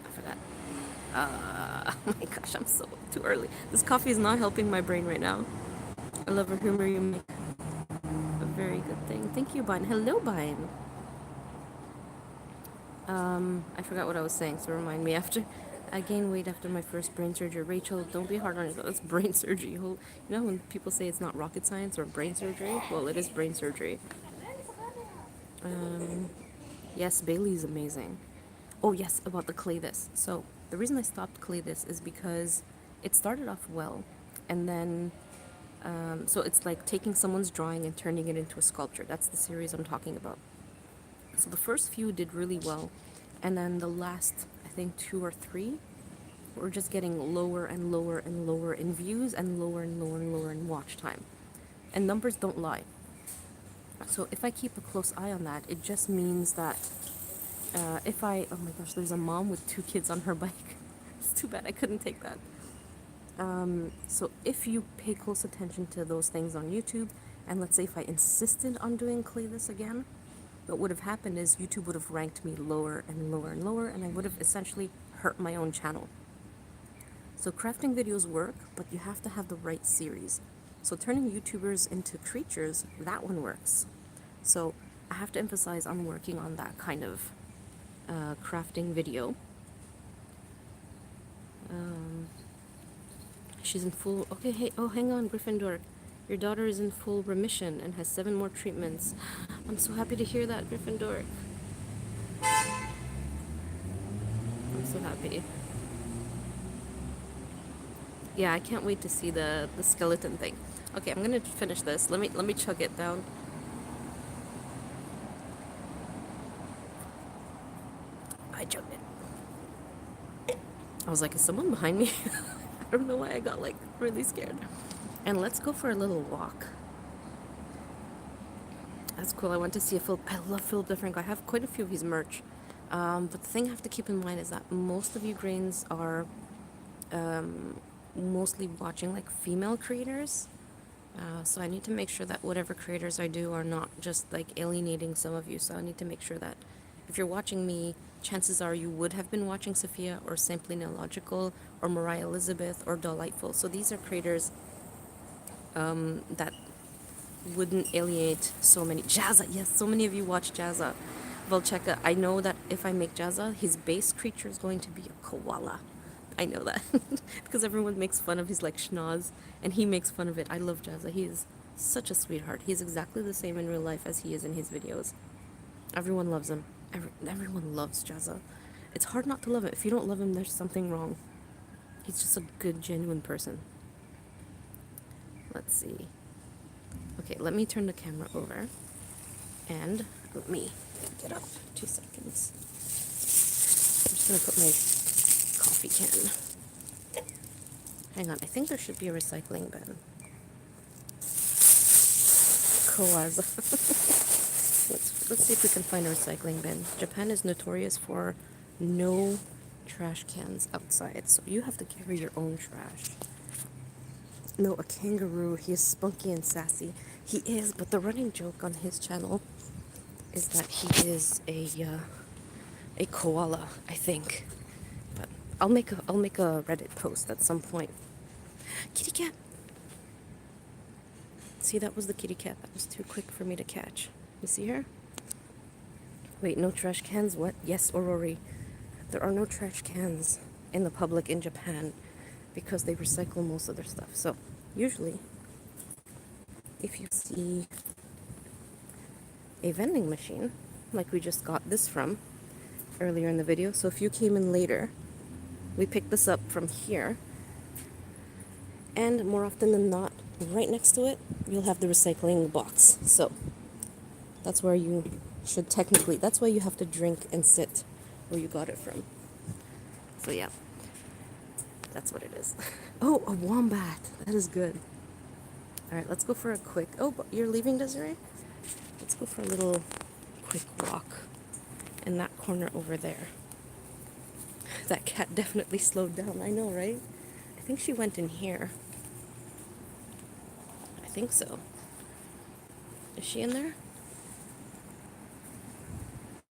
I forgot. Oh my gosh, I'm so too early. This coffee is not helping my brain right now. I love a humor you make. A very good thing. Thank you, Bine. Hello, Bine. I forgot what I was saying, so remind me after. I gained weight after my first brain surgery. Rachel, don't be hard on yourself. It's brain surgery. You know when people say it's not rocket science or brain surgery? Well, it is brain surgery. Yes, Bailey's amazing. Oh, yes, about the clay this. So, the reason I stopped clay this is because it started off well, and then, so it's like taking someone's drawing and turning it into a sculpture. That's the series I'm talking about. So, the first few did really well, and then the last, I think, 2 or 3 were just getting lower and lower and lower in views and lower and lower and lower in watch time. And numbers don't lie. So, if I keep a close eye on that, it just means that oh my gosh, there's a mom with 2 kids on her bike. It's too bad I couldn't take that. So if you pay close attention to those things on YouTube, and let's say if I insisted on doing clay this again, what would have happened is YouTube would have ranked me lower and lower and lower, and I would have essentially hurt my own channel. So crafting videos work, but you have to have the right series. So turning YouTubers into creatures, that one works. So I have to emphasize on working on that kind of crafting video. She's in full. Okay, hey, oh, hang on, Gryffindor. Your daughter is in full remission and has 7 more treatments. I'm so happy to hear that, Gryffindor. I'm so happy. Yeah, I can't wait to see the skeleton thing. Okay, I'm gonna finish this. Let me chug it down. I chugged it. I was like, is someone behind me? I don't know why I got like really scared. And let's go for a little walk. That's cool. I went to see a Philip. I love Philip DeFranco. I have quite a few of his merch. But the thing I have to keep in mind is that most of you grains are mostly watching like female creators. So I need to make sure that whatever creators I do are not just like alienating some of you. So I need to make sure that if you're watching me, chances are you would have been watching Sophia or Simply Illogical or Mariah Elizabeth or Delightful. So these are creators that wouldn't alienate so many. Jazza, yes, so many of you watch Jazza. Volcheka, I know that if I make Jazza, his base creature is going to be a koala. I know that because everyone makes fun of his like schnoz and he makes fun of it. I love Jazza. He is such a sweetheart. He's exactly the same in real life as he is in his videos. Everyone loves him. Everyone loves Jazza. It's hard not to love him. If you don't love him, there's something wrong. He's just a good, genuine person. Let's see. Okay, let me turn the camera over and let me get up. 2 seconds. I'm just gonna put my coffee can. Hang on, I think there should be a recycling bin. koas. Let's see if we can find a recycling bin. Japan is notorious for no trash cans outside, so you have to carry your own trash. No, a kangaroo. He is spunky and sassy. He is, but the running joke on his channel is that he is a koala, I think. But I'll make a Reddit post at some point. Kitty cat. See, that was the kitty cat. That was too quick for me to catch. You see her? Wait, no trash cans? What? Yes, Aurori. There are no trash cans in the public in Japan because they recycle most of their stuff. So, usually, if you see a vending machine, like we just got this from earlier in the video, so if you came in later, we picked this up from here, and more often than not, right next to it, you'll have the recycling box. So, that's where you should technically, that's why you have to drink and sit where you got it from. So yeah, that's what it is. Oh, a wombat. That is good. All right, let's go for a quick, oh, you're leaving, Desiree? Let's go for a little quick walk in that corner over there. That cat definitely slowed down. I know, right? I think she went in here. I think so. Is she in there?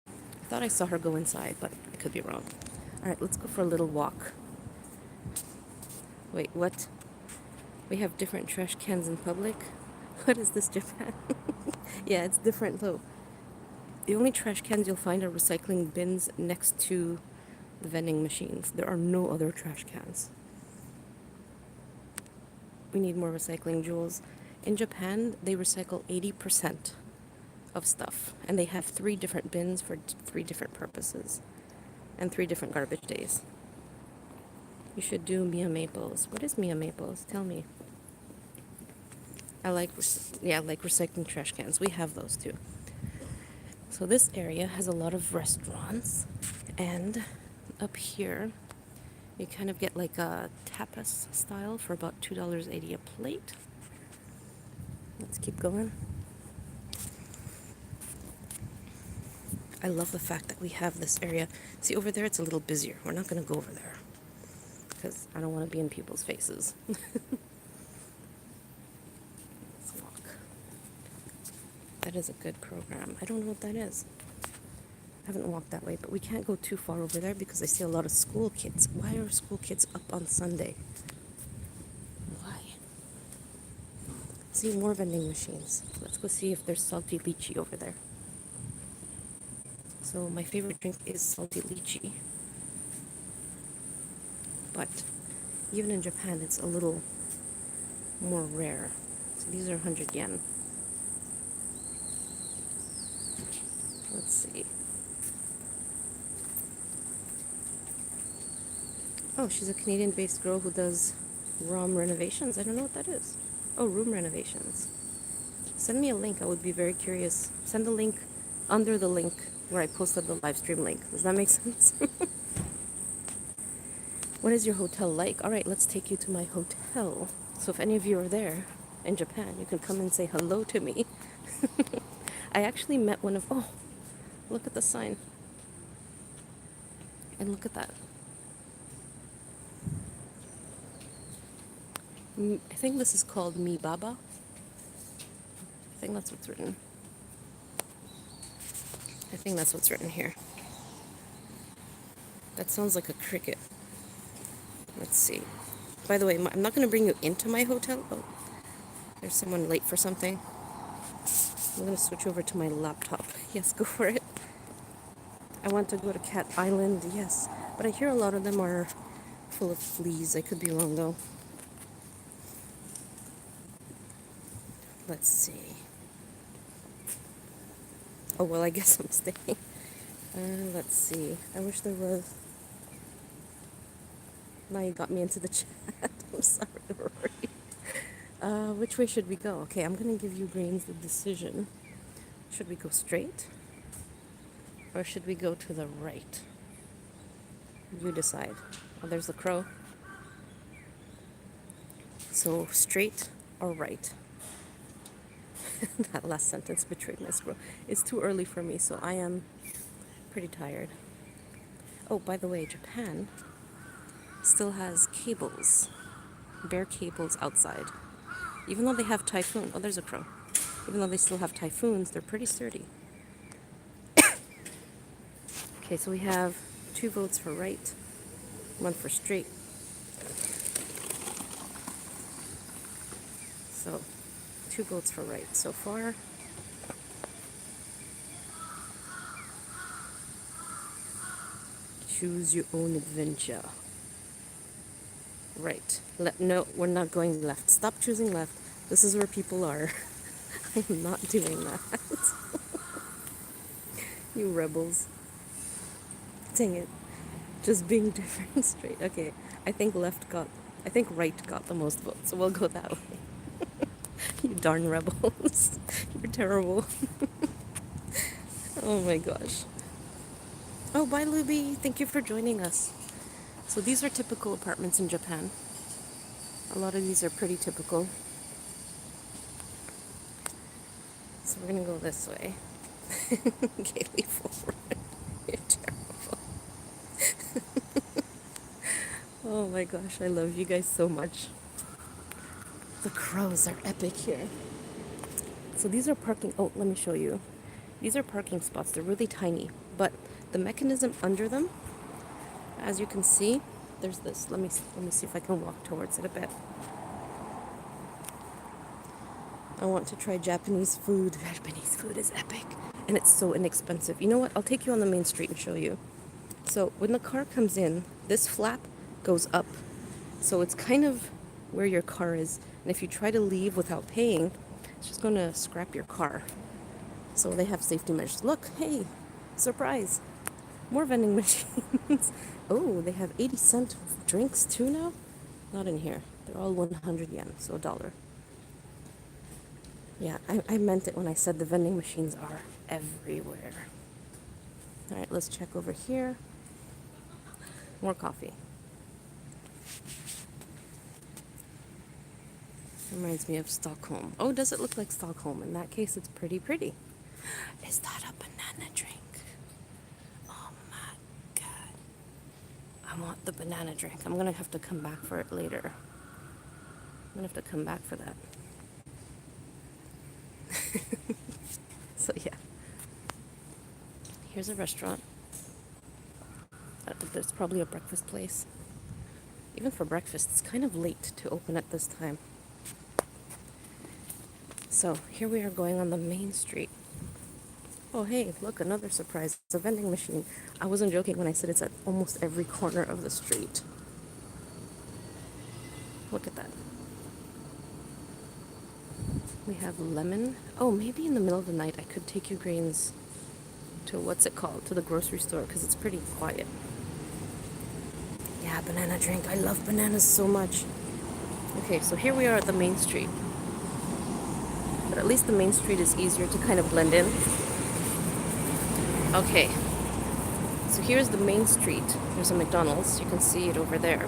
I thought I saw her go inside, but I could be wrong. All right, let's go for a little walk. Wait, what? We have different trash cans in public? What is this, Japan? Yeah, it's different though. The only trash cans you'll find are recycling bins next to the vending machines. There are no other trash cans. We need more recycling, Jules. In Japan, they recycle 80% of stuff, and they have 3 different bins for 3 different purposes and 3 different garbage days. You should do Mia Maples. What is Mia Maples? Tell me. I like recycling trash cans. We have those too. So this area has a lot of restaurants, and up here you kind of get like a tapas style for about $2.80 a plate. Let's keep going. I love the fact that we have this area. See, over there it's a little busier. We're not going to go over there because I don't want to be in people's faces. Let's walk. That is a good program. I don't know what that is. I haven't walked that way, but we can't go too far over there because I see a lot of school kids. Why are school kids up on Sunday? Why? See, more vending machines. Let's go see if there's salty lychee over there. So my favorite drink is salty lychee. But even in Japan, it's a little more rare. So these are 100 yen. Let's see. Oh, she's a Canadian-based girl who does room renovations. I don't know what that is. Oh, room renovations. Send me a link. I would be very curious. Send the link under the link where I posted the live stream link. Does that make sense? What is your hotel like? All right, let's take you to my hotel. So if any of you are there in Japan, you can come and say hello to me. I actually met one of... Oh, look at the sign. And look at that. I think this is called Mi Baba. I think that's what's written. I think that's what's written here. That sounds like a cricket. Let's see. By the way, I'm not going to bring you into my hotel. Oh, there's someone late for something. I'm going to switch over to my laptop. Yes, go for it. I want to go to Cat Island, yes. But I hear a lot of them are full of fleas. I could be wrong, though. Let's see. Oh, well, I guess I'm staying. Let's see. I wish there was... Now you got me into the chat. I'm sorry, Rory. Which way should we go? Okay, I'm going to give you brains the decision. Should we go straight? Or should we go to the right? You decide. Oh, there's the crow. So, straight or right? That last sentence betrayed my scroll. It's too early for me, so I am pretty tired. Oh, by the way, Japan still has cables, bare cables outside. Even though they have typhoon, oh, there's a crow. Even though they still have typhoons, they're pretty sturdy. Okay, so we have 2 votes for right, 1 for straight. So, 2 votes for right so far. Choose your own adventure. Right. No, we're not going left. Stop choosing left. This is where people are. I'm not doing that. You rebels. Dang it. Just being different straight. Okay. I think right got the most votes, so we'll go that way. You darn rebels. You're terrible. Oh my gosh. Oh, bye, Luby. Thank you for joining us. So these are typical apartments in Japan. A lot of these are pretty typical. So we're gonna go this way. Gaily forward. You're terrible. Oh my gosh, I love you guys so much. The crows are epic here. So these are parking. Oh, let me show you. These are parking spots. They're really tiny, but the mechanism under them, as you can see, there's this. Let me see if I can walk towards it a bit. I want to try Japanese food. Japanese food is epic, and it's so inexpensive. You know what? I'll take you on the main street and show you. So when the car comes in, this flap goes up. So it's kind of where your car is. And if you try to leave without paying, it's just going to scrap your car. So they have safety measures. Look, hey, surprise. More vending machines. Oh, they have 80-cent drinks too now? Not in here. They're all 100 yen, so $1. Yeah, I meant it when I said the vending machines are everywhere. All right, let's check over here. More coffee. Reminds me of Stockholm. Oh, does it look like Stockholm? In that case, it's pretty pretty. Is that a banana drink? Oh my god. I want the banana drink. I'm gonna have to come back for it later. I'm gonna have to come back for that. So yeah. Here's a restaurant. There's probably a breakfast place. Even for breakfast, it's kind of late to open at this time. So here we are going on the main street. Oh hey, look, another surprise. It's a vending machine. I wasn't joking when I said it's at almost every corner of the street. Look at that. We have lemon. Oh, maybe in the middle of the night I could take you grains to, what's it called, to the grocery store, because it's pretty quiet. Yeah, banana drink. I love bananas so much. Okay, so here we are at the main street. But at least the main street is easier to kind of blend in. Okay, so here's the main street. There's a McDonald's. You can see it over there.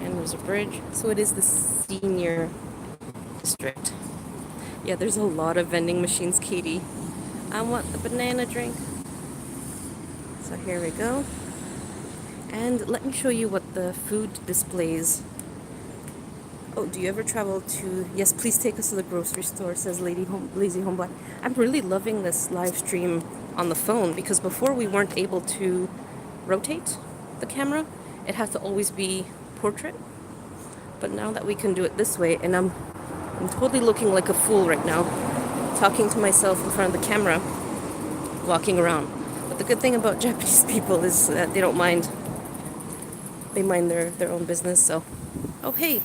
And there's a bridge. So it is the senior district. Yeah, there's a lot of vending machines, Katie. I want the banana drink. So here we go. And let me show you what the food displays. Oh, do you ever travel to... Yes, please take us to the grocery store, says Lazy Homeblack. I'm really loving this live stream on the phone, because before we weren't able to rotate the camera. It had to always be portrait. But now that we can do it this way, and I'm totally looking like a fool right now, talking to myself in front of the camera, walking around. But the good thing about Japanese people is that they don't mind. They mind their own business, so... Oh, hey!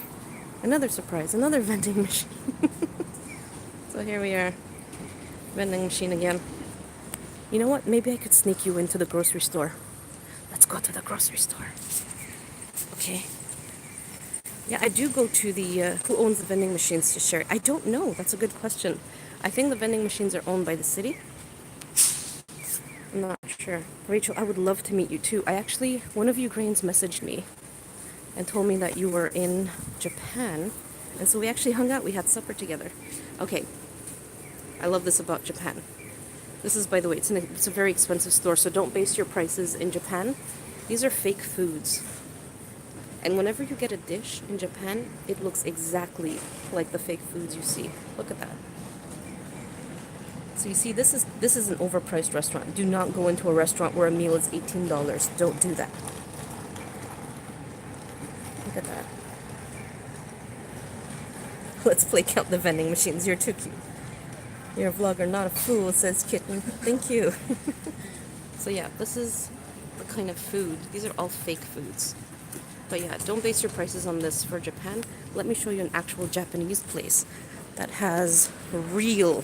Another surprise, another vending machine. So here we are. Vending machine again. You know what? Maybe I could sneak you into the grocery store. Let's go to the grocery store. Okay. Yeah, I do go to the... who owns the vending machines to share? I don't know. That's a good question. I think the vending machines are owned by the city. I'm not sure. Rachel, I would love to meet you too. One of you grains messaged me and told me that you were in Japan. And so we actually hung out. We had supper together. Okay, I love this about Japan. This is, by the way, it's a very expensive store, so don't base your prices in Japan. These are fake foods. And whenever you get a dish in Japan, it looks exactly like the fake foods you see. Look at that. So you see, this is an overpriced restaurant. Do not go into a restaurant where a meal is $18. Don't do that. Look at that. Let's play count the vending machines. You're too cute. You're a vlogger, not a fool, says Kitten. Thank you. So yeah, this is the kind of food. These are all fake foods. But yeah, don't base your prices on this for Japan. Let me show you an actual Japanese place that has real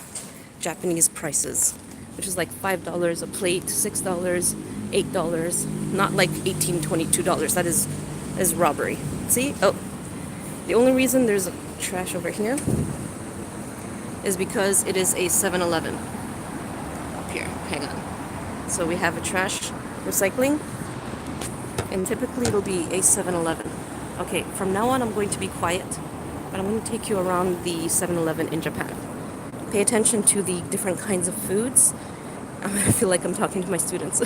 Japanese prices, which is like $5 a plate, $6, $8, not like $18, $22. That is robbery. See? Oh, the only reason there's a trash over here is because it is a 7-Eleven up here. Hang on. So we have a trash recycling, and typically it'll be a 7-Eleven. Okay, from now on I'm going to be quiet, but I'm going to take you around the 7-Eleven in Japan. Pay attention to the different kinds of foods. I feel like I'm talking to my students.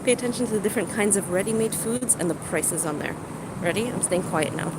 Pay attention to the different kinds of ready-made foods and the prices on there. Ready? I'm staying quiet now.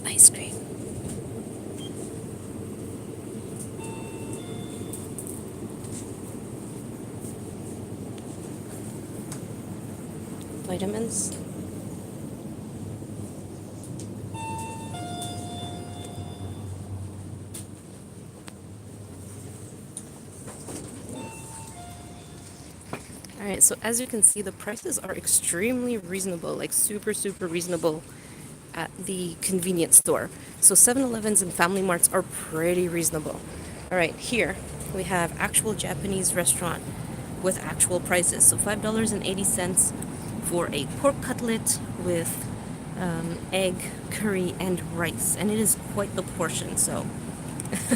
Ice cream. Vitamins. Alright, so as you can see, the prices are extremely reasonable, like super, super reasonable at the convenience store. So 7-Elevens and Family Marts are pretty reasonable. Alright, here we have actual Japanese restaurant with actual prices. So $5.80 for a pork cutlet with egg, curry, and rice. And it is quite the portion, so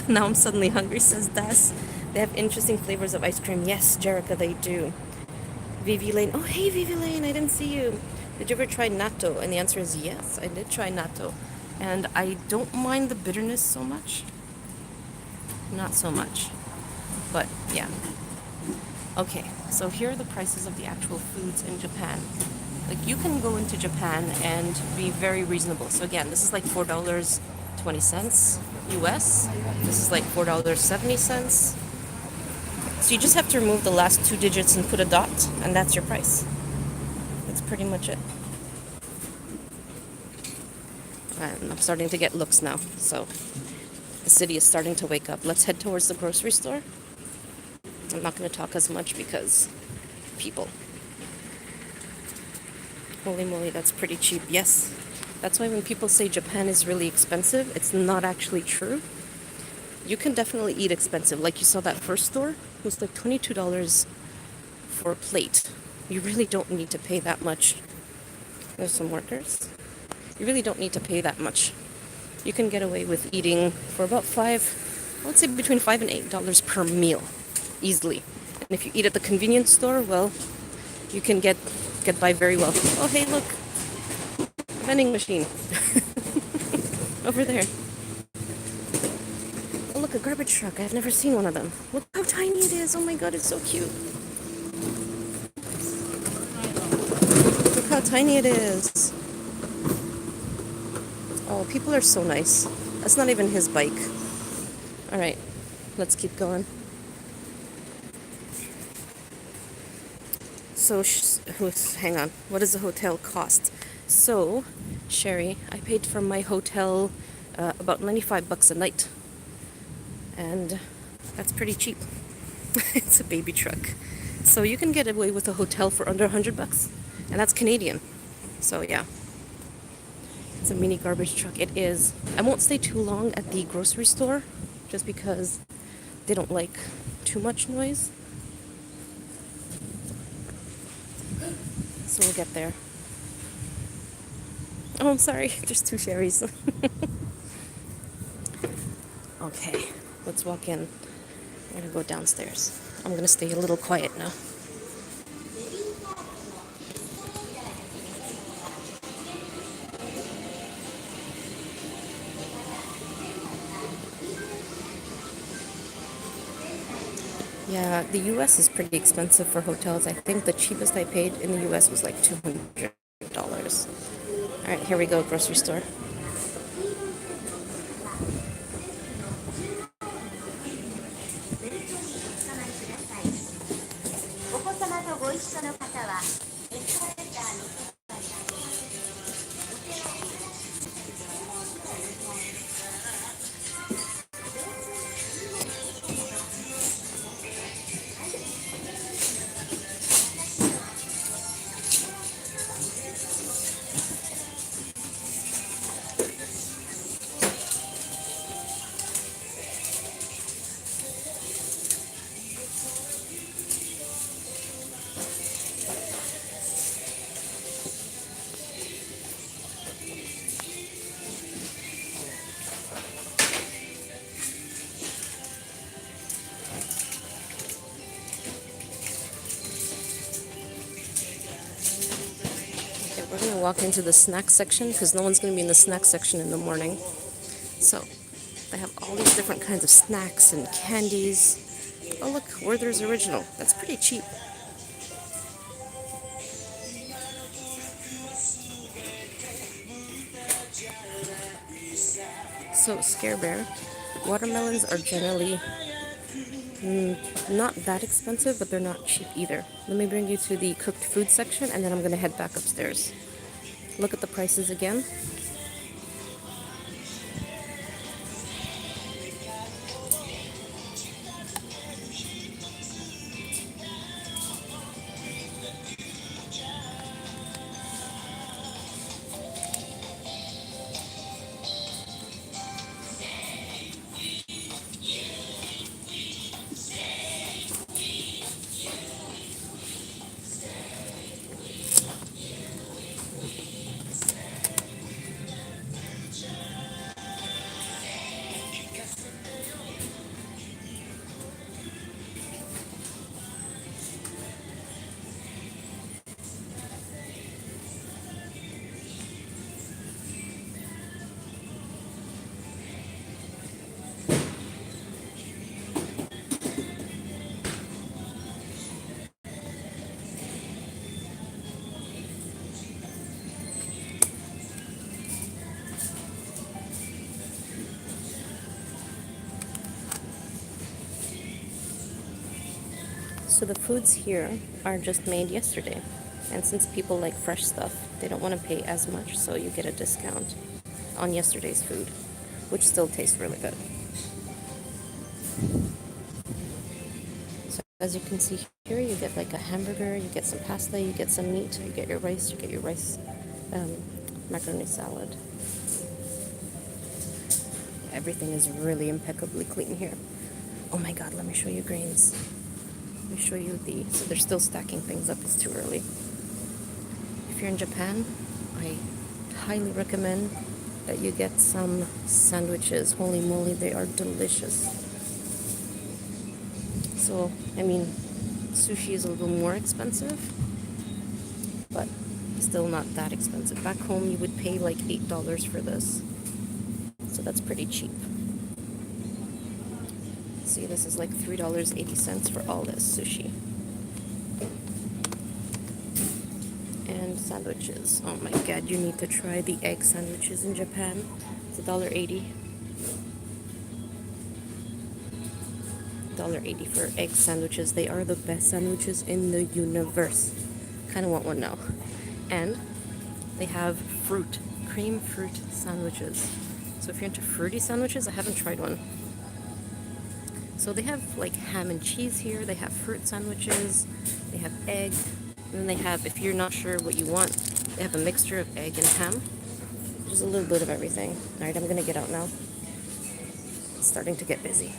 now I'm suddenly hungry, says Das. They have interesting flavors of ice cream. Yes, Jerica, they do. Vivi Lane. Oh, hey, Vivi Lane, I didn't see you. Did you ever try natto? And the answer is yes, I did try natto. And I don't mind the bitterness so much. Not so much. But, yeah. Okay, so here are the prices of the actual foods in Japan. Like, you can go into Japan and be very reasonable. So again, this is like $4.20 US. This is like $4.70. So you just have to remove the last 2 digits and put a dot, and that's your price. That's pretty much it. And I'm starting to get looks now, so the city is starting to wake up. Let's head towards the grocery store. I'm not going to talk as much because people. Holy moly, that's pretty cheap. Yes, that's why when people say Japan is really expensive, it's not actually true. You can definitely eat expensive. Like you saw that first store, it was like $22 for a plate. You really don't need to pay that much. There's some workers. You really don't need to pay that much. You can get away with eating for about I would say between $5 and $8 per meal, easily. And if you eat at the convenience store, well, you can get by very well. Oh, hey, look, vending machine over there. Oh, look, a garbage truck. I've never seen one of them. Look how tiny it is. Oh my god, it's so cute. Look how tiny it is. Oh, people are so nice. That's not even his bike. All right, let's keep going. So, hang on. What does the hotel cost? So, Sherry, I paid for my hotel about $95 a night. And that's pretty cheap. It's a baby truck. So you can get away with a hotel for under $100. And that's Canadian. So yeah. It's a mini garbage truck. It is. I won't stay too long at the grocery store just because they don't like too much noise. So we'll get there. Oh, I'm sorry. There's two Sherrys. Okay, let's walk in. I'm gonna go downstairs. I'm gonna stay a little quiet now. Yeah, the US is pretty expensive for hotels. I think the cheapest I paid in the US was like $200. All right, here we go, grocery store. Okay, we're gonna walk into the snack section because no one's gonna be in the snack section in the morning. So they have all these different kinds of snacks and candies. Oh look, Werther's Original. That's pretty cheap. So Scare Bear, watermelons are generally not that expensive, but they're not cheap either. Let me bring you to the cooked food section and then I'm gonna head back upstairs. Look at the prices again. So the foods here are just made yesterday. And since people like fresh stuff, they don't want to pay as much, so you get a discount on yesterday's food, which still tastes really good. So as you can see here, you get like a hamburger, you get some pasta, you get some meat, you get your rice, macaroni salad. Everything is really impeccably clean here. Oh my god, let me show you grains. Let me show you so they're still stacking things up, it's too early. If you're in Japan, I highly recommend that you get some sandwiches. Holy moly, they are delicious. So, I mean, sushi is a little more expensive, but still not that expensive. Back home, you would pay like $8 for this, so that's pretty cheap. See, this is like $3.80 for all this sushi. And sandwiches. Oh my god, you need to try the egg sandwiches in Japan. It's $1.80. $1.80 for egg sandwiches. They are the best sandwiches in the universe. Kind of want one now. And they have fruit, cream fruit sandwiches. So if you're into fruity sandwiches, I haven't tried one. So they have like ham and cheese here. They have fruit sandwiches. They have egg. And then they have, if you're not sure what you want, they have a mixture of egg and ham. Just a little bit of everything. All right, I'm gonna get out now. It's starting to get busy.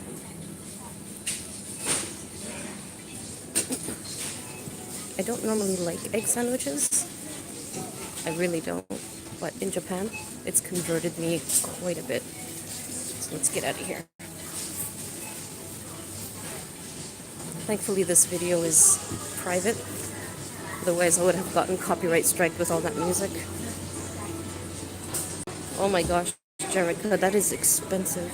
I don't normally like egg sandwiches. I really don't. But in Japan, it's converted me quite a bit. So let's get out of here. Thankfully, this video is private. Otherwise, I would have gotten copyright strike with all that music. Oh my gosh, Jerica, that is expensive.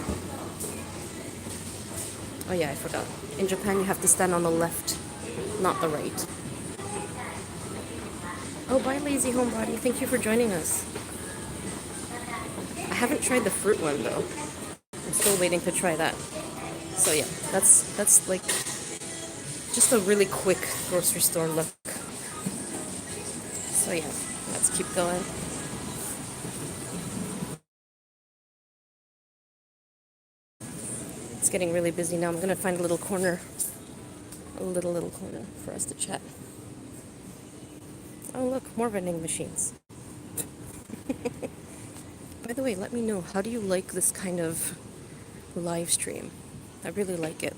Oh yeah, I forgot. In Japan, you have to stand on the left, not the right. Oh, bye, Lazy Homebody. Thank you for joining us. I haven't tried the fruit one, though. I'm still waiting to try that. So yeah, that's like just a really quick grocery store look. So yeah, let's keep going. It's getting really busy now. I'm gonna find a little corner, a little corner for us to chat. Oh look, more vending machines. By the way, let me know, how do you like this kind of live stream? I really like it.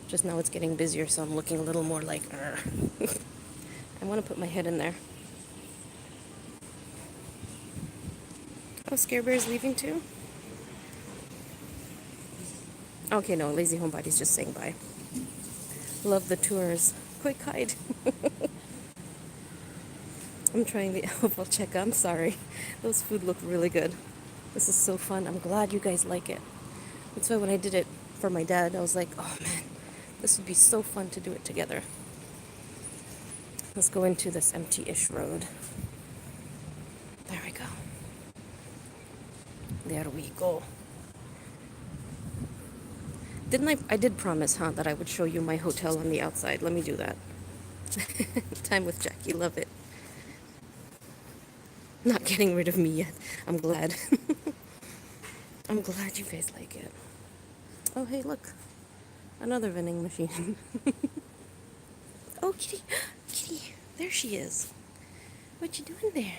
Just now it's getting busier, so I'm looking a little more like, I want to put my head in there. Oh, Scare Bear's leaving too? Okay, no, Lazy Homebody's just saying bye. Love the tours. Quick hide. I'm trying the apple check. I'm sorry. Those food look really good. This is so fun. I'm glad you guys like it. That's why when I did it for my dad, I was like, oh man, this would be so fun to do it together. Let's go into this empty-ish road. There we go. There we go. I did promise, huh, that I would show you my hotel on the outside. Let me do that. Time with Jackie, love it. Not getting rid of me yet. I'm glad. I'm glad you guys like it. Oh, hey, look. Another vending machine. Oh, kitty. Kitty. There she is. What you doing there?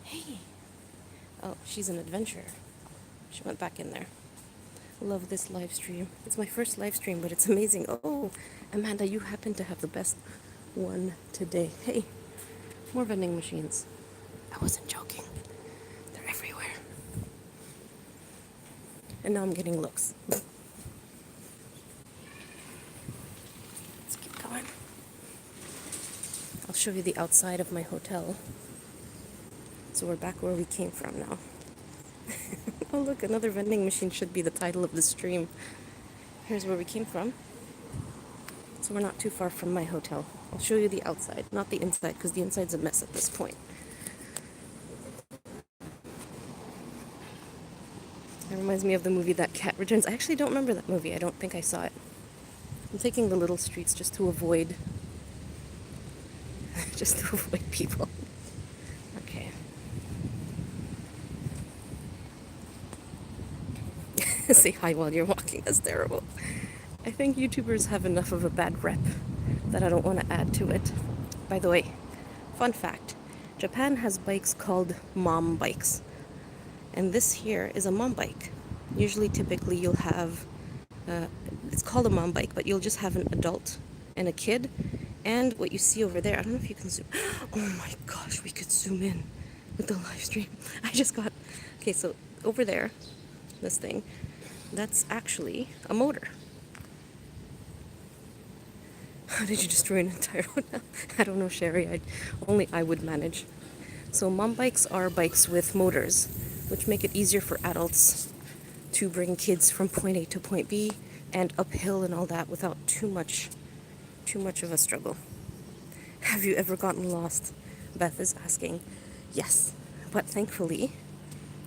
Hey. Oh, she's an adventurer. She went back in there. Love this live stream. It's my first live stream, but it's amazing. Oh, Amanda, you happen to have the best one today. Hey, more vending machines. I wasn't joking. They're everywhere. And now I'm getting looks. Let's keep going. I'll show you the outside of my hotel. So we're back where we came from now. Oh look, another vending machine should be the title of the stream. Here's where we came from. So we're not too far from my hotel. I'll show you the outside, not the inside, because the inside's a mess at this point. It reminds me of the movie That Cat Returns. I actually don't remember that movie. I don't think I saw it. I'm taking the little streets just to avoid people. Okay. Say hi while you're walking. That's terrible. I think YouTubers have enough of a bad rep that I don't want to add to it. By the way, fun fact, Japan has bikes called mom bikes. And this here is a mom bike. Usually, typically, you'll have, it's called a mom bike, but you'll just have an adult and a kid. And what you see over there, I don't know if you can zoom. Oh my gosh, we could zoom in with the live stream. I just got, okay, so over there, this thing, that's actually a motor. How did you destroy an entire hotel? I don't know, Sherry. Only I would manage. So mom bikes are bikes with motors, which make it easier for adults to bring kids from point A to point B and uphill and all that without too much of a struggle. Have you ever gotten lost? Beth is asking. Yes, but thankfully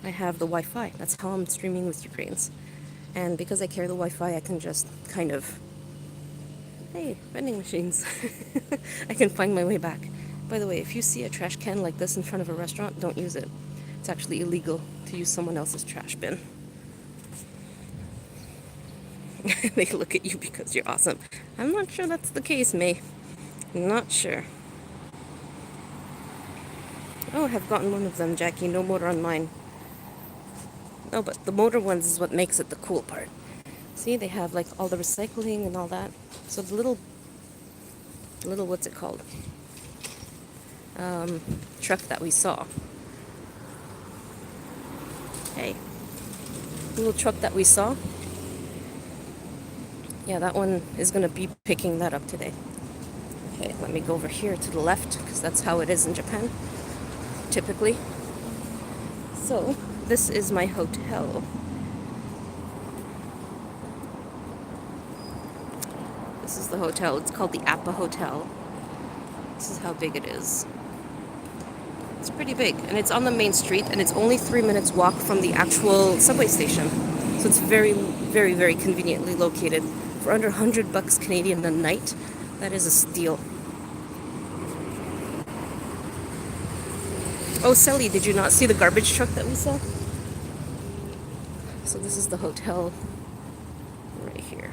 I have the Wi-Fi. That's how I'm streaming with Ukrainians. And because I carry the Wi-Fi, I can just kind of, hey, vending machines. I can find my way back. By the way, if you see a trash can like this in front of a restaurant, don't use it. It's actually illegal to use someone else's trash bin. They look at you because you're awesome. I'm not sure that's the case, May. Not sure. Oh, I have gotten one of them, Jackie. No motor on mine. No, but the motor ones is what makes it the cool part. See, they have like all the recycling and all that. So the little what's it called? Truck that we saw. Hey, the little truck that we saw. Yeah, that one is going to be picking that up today. Okay, let me go over here to the left because that's how it is in Japan, typically. So, this is my hotel. This is the hotel. It's called the Appa Hotel. This is how big it is. It's pretty big, and it's on the main street, and it's only 3 minutes walk from the actual subway station. So it's very, very, very conveniently located. For under $100 Canadian a night, that is a steal. Oh, Sally, did you not see the garbage truck that we saw? So this is the hotel right here.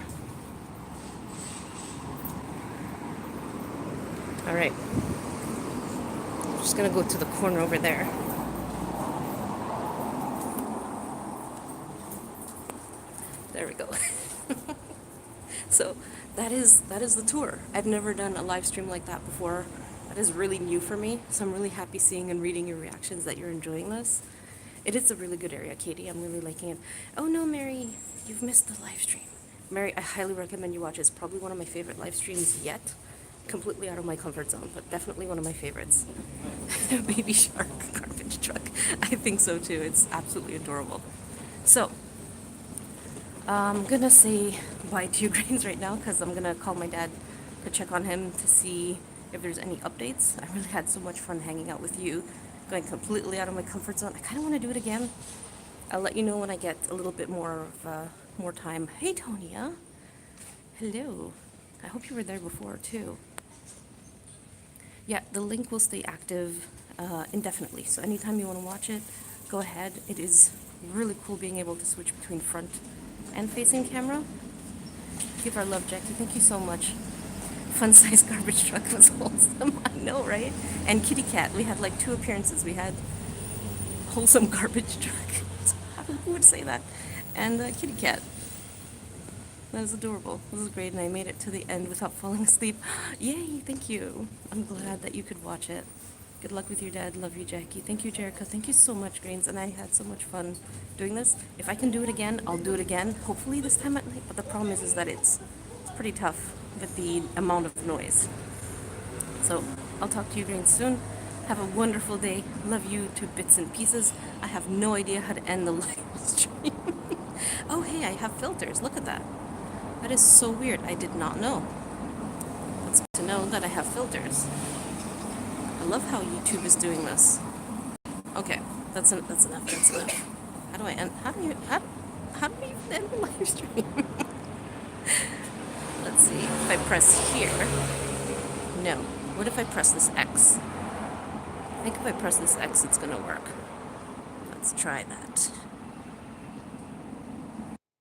All right. I'm just gonna go to the corner over there. There we go. So that is the tour. I've never done a live stream like that before. That is really new for me. So I'm really happy seeing and reading your reactions that you're enjoying this. It is a really good area, Katie. I'm really liking it. Oh no, Mary, you've missed the live stream. Mary, I highly recommend you watch it. It's probably one of my favorite live streams yet. Completely out of my comfort zone, but definitely one of my favorites. Baby shark garbage truck. I think so too. It's absolutely adorable. So, I'm gonna say bye to you, Grains, right now because I'm gonna call my dad to check on him to see if there's any updates. I really had so much fun hanging out with you, going completely out of my comfort zone. I kind of want to do it again. I'll let you know when I get a little bit more time. Hey, Tonya. Hello. I hope you were there before too. Yeah, the link will stay active indefinitely. So anytime you want to watch it, go ahead. It is really cool being able to switch between front and facing camera. Give our love, Jackie. Thank you so much. Fun size garbage truck was wholesome. I know, right? And kitty cat. We had like 2 appearances. We had wholesome garbage truck. Who would say that? And kitty cat. That was adorable. This was great, and I made it to the end without falling asleep. Yay, thank you. I'm glad that you could watch it. Good luck with your dad. Love you, Jackie. Thank you, Jerica. Thank you so much, Grains, and I had so much fun doing this. If I can do it again, I'll do it again. Hopefully this time at night, but the problem is that it's pretty tough with the amount of noise. So I'll talk to you, Grains, soon. Have a wonderful day. Love you to bits and pieces. I have no idea how to end the live stream. Oh, hey, I have filters. Look at that. That is so weird. I did not know. It's good to know that I have filters. I love how YouTube is doing this. Okay, that's enough. That's enough. How do I end? How do we even end the live stream? Let's see. If I press here. No. What if I press this X? I think if I press this X, it's gonna work. Let's try that.